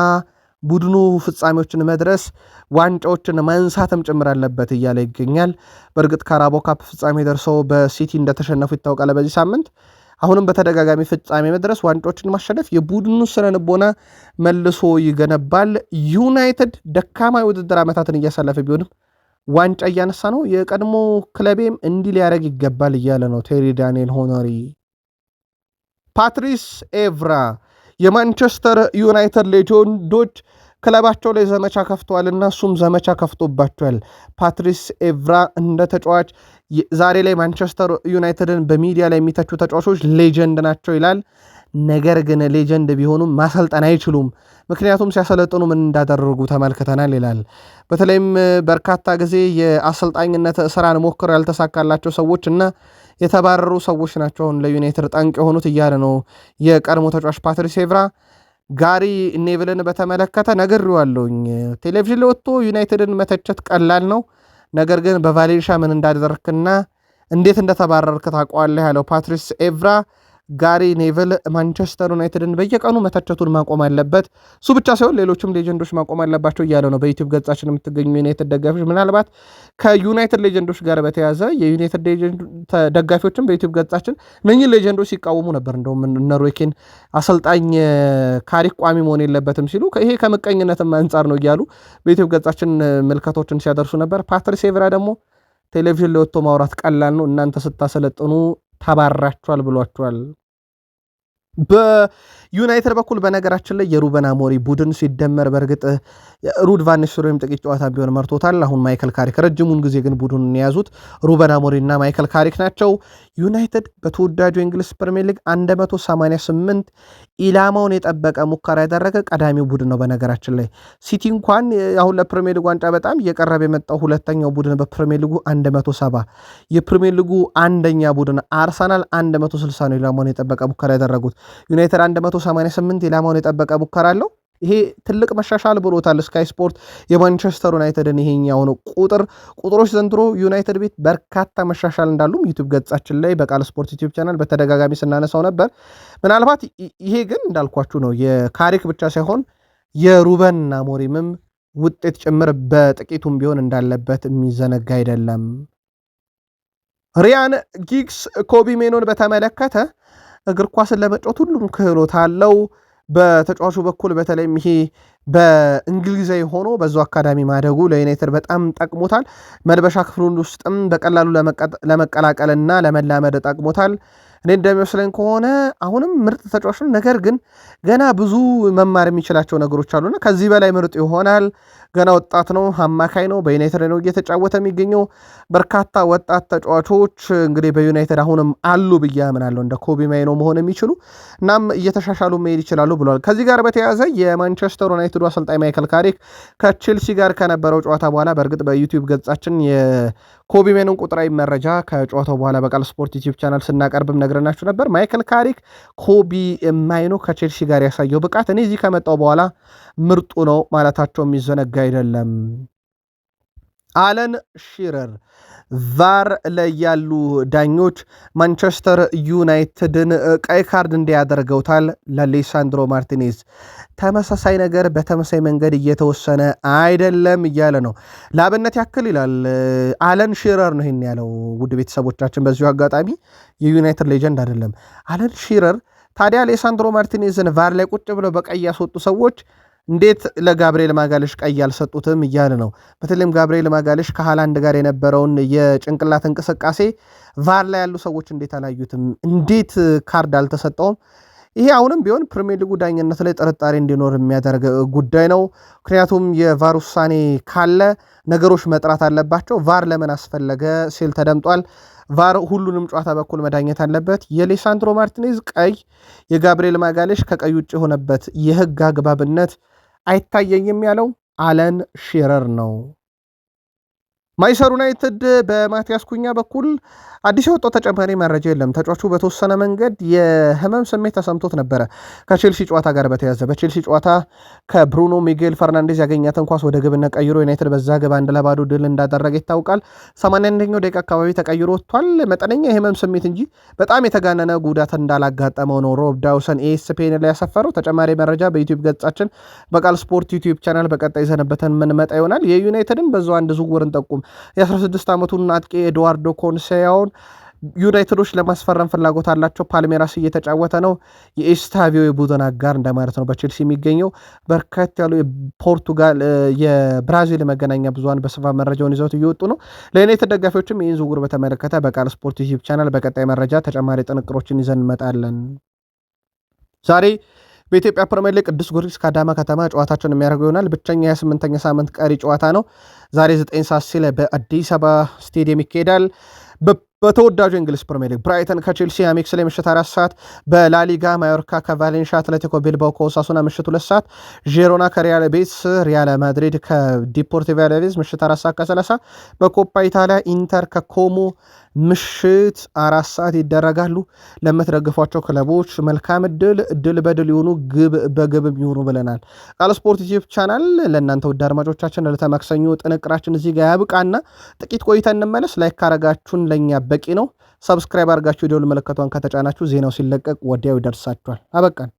ቡድኑ ፍጻሜዎችን መድረስ ዋንጫዎችን ማንሳትም ጭምር አለበት እያለ ይገኛል። በእርግጥ ካራባኦ ካፕ ፍጻሜ ደርሰው በሲቲ እንደተሸነፉ ይታወቃል በዚህ ሳምንት። አሁንም በተደጋጋሚ ፍጻሜ መድረስ ዋንጫዎችን ማሸነፍ የቡድኑ ስነ ልቦና መልሶ ይገነባል። ዩናይትድ ደካማ የውድድር ዓመታትን እያሳለፈ ቢሆንም ዋንጫ እያነሳ ነው፣ የቀድሞ ክለቤም እንዲህ ሊያደርግ ይገባል እያለ ነው ቴሪ ዳንኤል ሄንሪ። ፓትሪስ ኤቭራ የማንቸስተር ዩናይትድ ሌጀንዶች ክለባቸው ላይ ዘመቻ ከፍተዋልና እሱም ዘመቻ ከፍቶባቸዋል። ፓትሪስ ኤቭራ እንደ ተጫዋች ዛሬ ላይ ማንቸስተር ዩናይትድን በሚዲያ ላይ የሚተቹ ተጫዋቾች ሌጀንድ ናቸው ይላል። ነገር ግን ሌጀንድ ቢሆኑም ማሰልጠን አይችሉም፣ ምክንያቱም ሲያሰለጥኑ ምን እንዳደረጉ ተመልክተናል ይላል። በተለይም በርካታ ጊዜ የአሰልጣኝነት ስራን ሞክረው ያልተሳካላቸው ሰዎች እና የተባረሩ ሰዎች ናቸው ለዩናይትድ ጠንቅ የሆኑት እያለ ነው የቀድሞ ተጫዋች ፓትሪስ ኤቭራ። ጋሪ ኔቭልን በተመለከተ ነግሬዋለሁኝ። ቴሌቪዥን ላይ ወጥቶ ዩናይትድን መተቸት ቀላል ነው፣ ነገር ግን በቫሌንሻ ምን እንዳደረክና እንዴት እንደተባረርክ ታውቀዋለህ ያለው ፓትሪስ ኤቭራ ጋሪ ኔቭል ማንቸስተር ዩናይትድን በየቀኑ መተቸቱን ማቆም አለበት፣ እሱ ብቻ ሳይሆን ሌሎችም ሌጀንዶች ማቆም አለባቸው እያለ ነው። በዩቲዩብ ገጻችን የምትገኙ ዩናይትድ ደጋፊዎች ምናልባት ከዩናይትድ ሌጀንዶች ጋር በተያዘ የዩናይትድ ደጋፊዎችም በዩቲዩብ ገጻችን እነኝህ ሌጀንዶች ሲቃወሙ ነበር። እንደውም እነ ሮይ ኪን አሰልጣኝ ካሪክ ቋሚ መሆን የለበትም ሲሉ ይሄ ከምቀኝነትም አንጻር ነው እያሉ በዩቲዩብ ገጻችን ምልከቶችን ሲያደርሱ ነበር። ፓትሪስ ኤቭራ ደግሞ ቴሌቪዥን ላይ ወጥቶ ማውራት ቀላል ነው፣ እናንተ ስታሰለጥኑ ተባራቸዋል ብሏቸዋል። በዩናይትድ በኩል በነገራችን ላይ የሩበን አሞሪ ቡድን ሲደመር በእርግጥ ሩድ ቫን ኒስተልሮይም ጥቂት ጨዋታ ቢሆን መርቶታል። አሁን ማይከል ካሪክ ረጅሙን ጊዜ ግን ቡድኑን የያዙት ሩበን አሞሪ እና ማይከል ካሪክ ናቸው። ዩናይትድ በተወዳጁ የእንግሊዝ ፕሪሚየር ሊግ 188 ኢላማውን የጠበቀ ሙከራ ያደረገ ቀዳሚው ቡድን ነው። በነገራችን ላይ ሲቲ እንኳን አሁን ለፕሪሚየር ሊጉ ዋንጫ በጣም እየቀረበ የመጣው ሁለተኛው ቡድን በፕሪሚየር ሊጉ 170፣ የፕሪሚየር ሊጉ አንደኛ ቡድን አርሰናል 160 ነው ኢላማውን የጠበቀ ሙከራ ያደረጉት። ዩናይትድ 188 ኢላማውን የጠበቀ ሙከራ አለው። ይሄ ትልቅ መሻሻል ብሎታል ስካይ ስፖርት የማንቸስተር ዩናይትድን ይሄኛውን ቁጥሮች ዘንድሮ ዩናይትድ ቤት በርካታ መሻሻል እንዳሉም ዩቲዩብ ገጻችን ላይ በቃል ስፖርት ዩቲዩብ ቻናል በተደጋጋሚ ስናነሳው ነበር። ምናልባት ይሄ ግን እንዳልኳችሁ ነው የካሪክ ብቻ ሳይሆን የሩበን አሞሪምም ውጤት ጭምር በጥቂቱም ቢሆን እንዳለበት የሚዘነጋ አይደለም። ሪያን ጊግስ ኮቢ ሜኖን በተመለከተ እግር ኳስን ለመጫወት ሁሉም ክህሎት አለው። በተጫዋቹ በኩል በተለይም ይሄ በእንግሊዛዊ ሆኖ በዛው አካዳሚ ማደጉ ለዩናይትድ በጣም ጠቅሞታል። መልበሻ ክፍሉን ውስጥም በቀላሉ ለመቀላቀልና ለመላመድ ጠቅሞታል። እኔ እንደሚመስለኝ ከሆነ አሁንም ምርጥ ተጫዋች ነው፣ ነገር ግን ገና ብዙ መማር የሚችላቸው ነገሮች አሉና ከዚህ በላይ ምርጥ ይሆናል። ገና ወጣት ነው፣ አማካይ ነው፣ በዩናይትድ ነው እየተጫወተ የሚገኘው። በርካታ ወጣት ተጫዋቾች እንግዲህ በዩናይትድ አሁንም አሉ ብዬ አምናለሁ እንደ ኮቢ ማይኖ መሆን የሚችሉ እናም እየተሻሻሉ መሄድ ይችላሉ ብለዋል። ከዚህ ጋር በተያያዘ የማንቸስተር ዩናይትዱ አሰልጣኝ ማይከል ካሪክ ከቼልሲ ጋር ከነበረው ጨዋታ በኋላ በእርግጥ በዩቲዩብ ገጻችን የኮቢ ማይኖን ቁጥራዊ መረጃ ከጨዋታው በኋላ በቃል ስፖርት ዩቲዩብ ቻናል ስናቀርብም ነግረናችሁ ነበር። ማይከል ካሪክ ኮቢ ማይኖ ከቼልሲ ጋር ያሳየው ብቃት እኔ እዚህ ከመጣው በኋላ ምርጡ ነው ማለታቸው የሚዘነጋ አይደለም። አለን ሺረር ቫር ላይ ያሉ ዳኞች ማንቸስተር ዩናይትድን ቀይ ካርድ እንዲያደርገውታል ለሌሳንድሮ ማርቲኔዝ። ተመሳሳይ ነገር በተመሳሳይ መንገድ እየተወሰነ አይደለም እያለ ነው። ለአብነት ያክል ይላል አለን ሺረር ነው ይህን ያለው። ውድ ቤተሰቦቻችን በዚሁ አጋጣሚ የዩናይትድ ሌጀንድ አይደለም አለን ሺረር። ታዲያ ሌሳንድሮ ማርቲኔዝን ቫር ላይ ቁጭ ብለው በቀይ ያስወጡ ሰዎች እንዴት ለጋብርኤል ማጋለሽ ቀይ አልሰጡትም እያለ ነው። በተለይም ጋብርኤል ማጋለሽ ከሃላንድ ጋር የነበረውን የጭንቅላት እንቅስቃሴ ቫር ላይ ያሉ ሰዎች እንዴት አላዩትም? እንዴት ካርድ አልተሰጠውም? ይሄ አሁንም ቢሆን ፕሪሚየር ሊጉ ዳኝነት ላይ ጥርጣሬ እንዲኖር የሚያደርግ ጉዳይ ነው። ምክንያቱም የቫር ውሳኔ ካለ ነገሮች መጥራት አለባቸው። ቫር ለምን አስፈለገ ሲል ተደምጧል። ቫር ሁሉንም ጨዋታ በኩል መዳኘት አለበት። የሌሳንድሮ ማርቲኔዝ ቀይ የጋብርኤል ማጋሌሽ ከቀይ ውጭ የሆነበት የህግ አግባብነት አይታየኝም ያለው አለን ሺረር ነው። ማንቸስተር ዩናይትድ በማቲያስ ኩኛ በኩል አዲስ የወጣው ተጨማሪ መረጃ የለም። ተጫዋቹ በተወሰነ መንገድ የህመም ስሜት ተሰምቶት ነበረ ከቼልሲ ጨዋታ ጋር በተያዘ በቼልሲ ጨዋታ ከብሩኖ ሚጌል ፈርናንዴዝ ያገኛትን ኳስ ወደ ግብነት ቀይሮ ዩናይትድ በዛ ግብ 1-0 ድል እንዳደረገ ይታወቃል። 81ኛው ደቂቃ አካባቢ ተቀይሮ ወጥቷል። መጠነኛ የህመም ስሜት እንጂ በጣም የተጋነነ ጉዳት እንዳላጋጠመው ነው ሮብ ዳውሰን ኤስፔን ላይ ያሰፈረው። ተጨማሪ መረጃ በዩቲዩብ ገጻችን በቃል ስፖርት ዩቲዩብ ቻናል በቀጣይ ዘነበተን የምንመጣ ይሆናል። የዩናይትድን በዛው አንድ ዝውውርን ጠቁም የ16 ዓመቱን አጥቂ ኤድዋርዶ ኮንሴያውን ዩናይትዶች ለማስፈረም ፍላጎት አላቸው። ፓልሜራስ እየተጫወተ ነው። የኤስታቪዮ የቡድን አጋር እንደማለት ነው በቼልሲ የሚገኘው። በርከት ያሉ የፖርቱጋል የብራዚል መገናኛ ብዙሃን በስፋት መረጃውን ይዘውት እየወጡ ነው። ለዩናይትድ ደጋፊዎችም ይህን ዝውውር በተመለከተ በቃል ስፖርት ዩቲዩብ ቻናል በቀጣይ መረጃ ተጨማሪ ጥንቅሮችን ይዘን እንመጣለን። ዛሬ በኢትዮጵያ ፕሪሚየር ሊግ ቅዱስ ጊዮርጊስ ከአዳማ ከተማ ጨዋታቸውን የሚያደርገው ይሆናል። ብቸኛ የ8ኛ ሳምንት ቀሪ ጨዋታ ነው። ዛሬ 9 ሰዓት ሲል በአዲስ አበባ ስቴዲየም ይካሄዳል። በተወዳጁ እንግሊዝ ፕሪሚየር ሊግ ብራይተን ከቼልሲ አሜክስ ላይ ምሽት 4 ሰዓት፣ በላሊጋ ማዮርካ ከቫሌንሺያ፣ አትሌቲኮ ቢልባኦ ከኦሳሱና ምሽት 2 ሰዓት፣ ዢሮና ከሪያል ቤትስ፣ ሪያል ማድሪድ ከዲፖርቲቮ አላቬዝ ምሽት 4 ሰዓት ከ30፣ በኮፓ ኢታሊያ ኢንተር ከኮሞ ምሽት 4 ሰዓት ይደረጋሉ። ለምትደግፏቸው ክለቦች መልካም ድል በድል ይሁኑ፣ ግብ በግብ ይሁኑ ብለናል። ቃል ስፖርት ዩቲዩብ ቻናል ለእናንተ ውድ አድማጮቻችን ለተማክሰኙ ጥንቅራችን እዚህ ጋር ያብቃና ጥቂት ቆይታ እንመለስ። ላይክ ካረጋችሁን ለእኛ በቂ ነው። ሰብስክራይብ አድርጋችሁ የደወል ምልክቷን ከተጫናችሁ ዜናው ሲለቀቅ ወዲያው ይደርሳችኋል። አበቃን።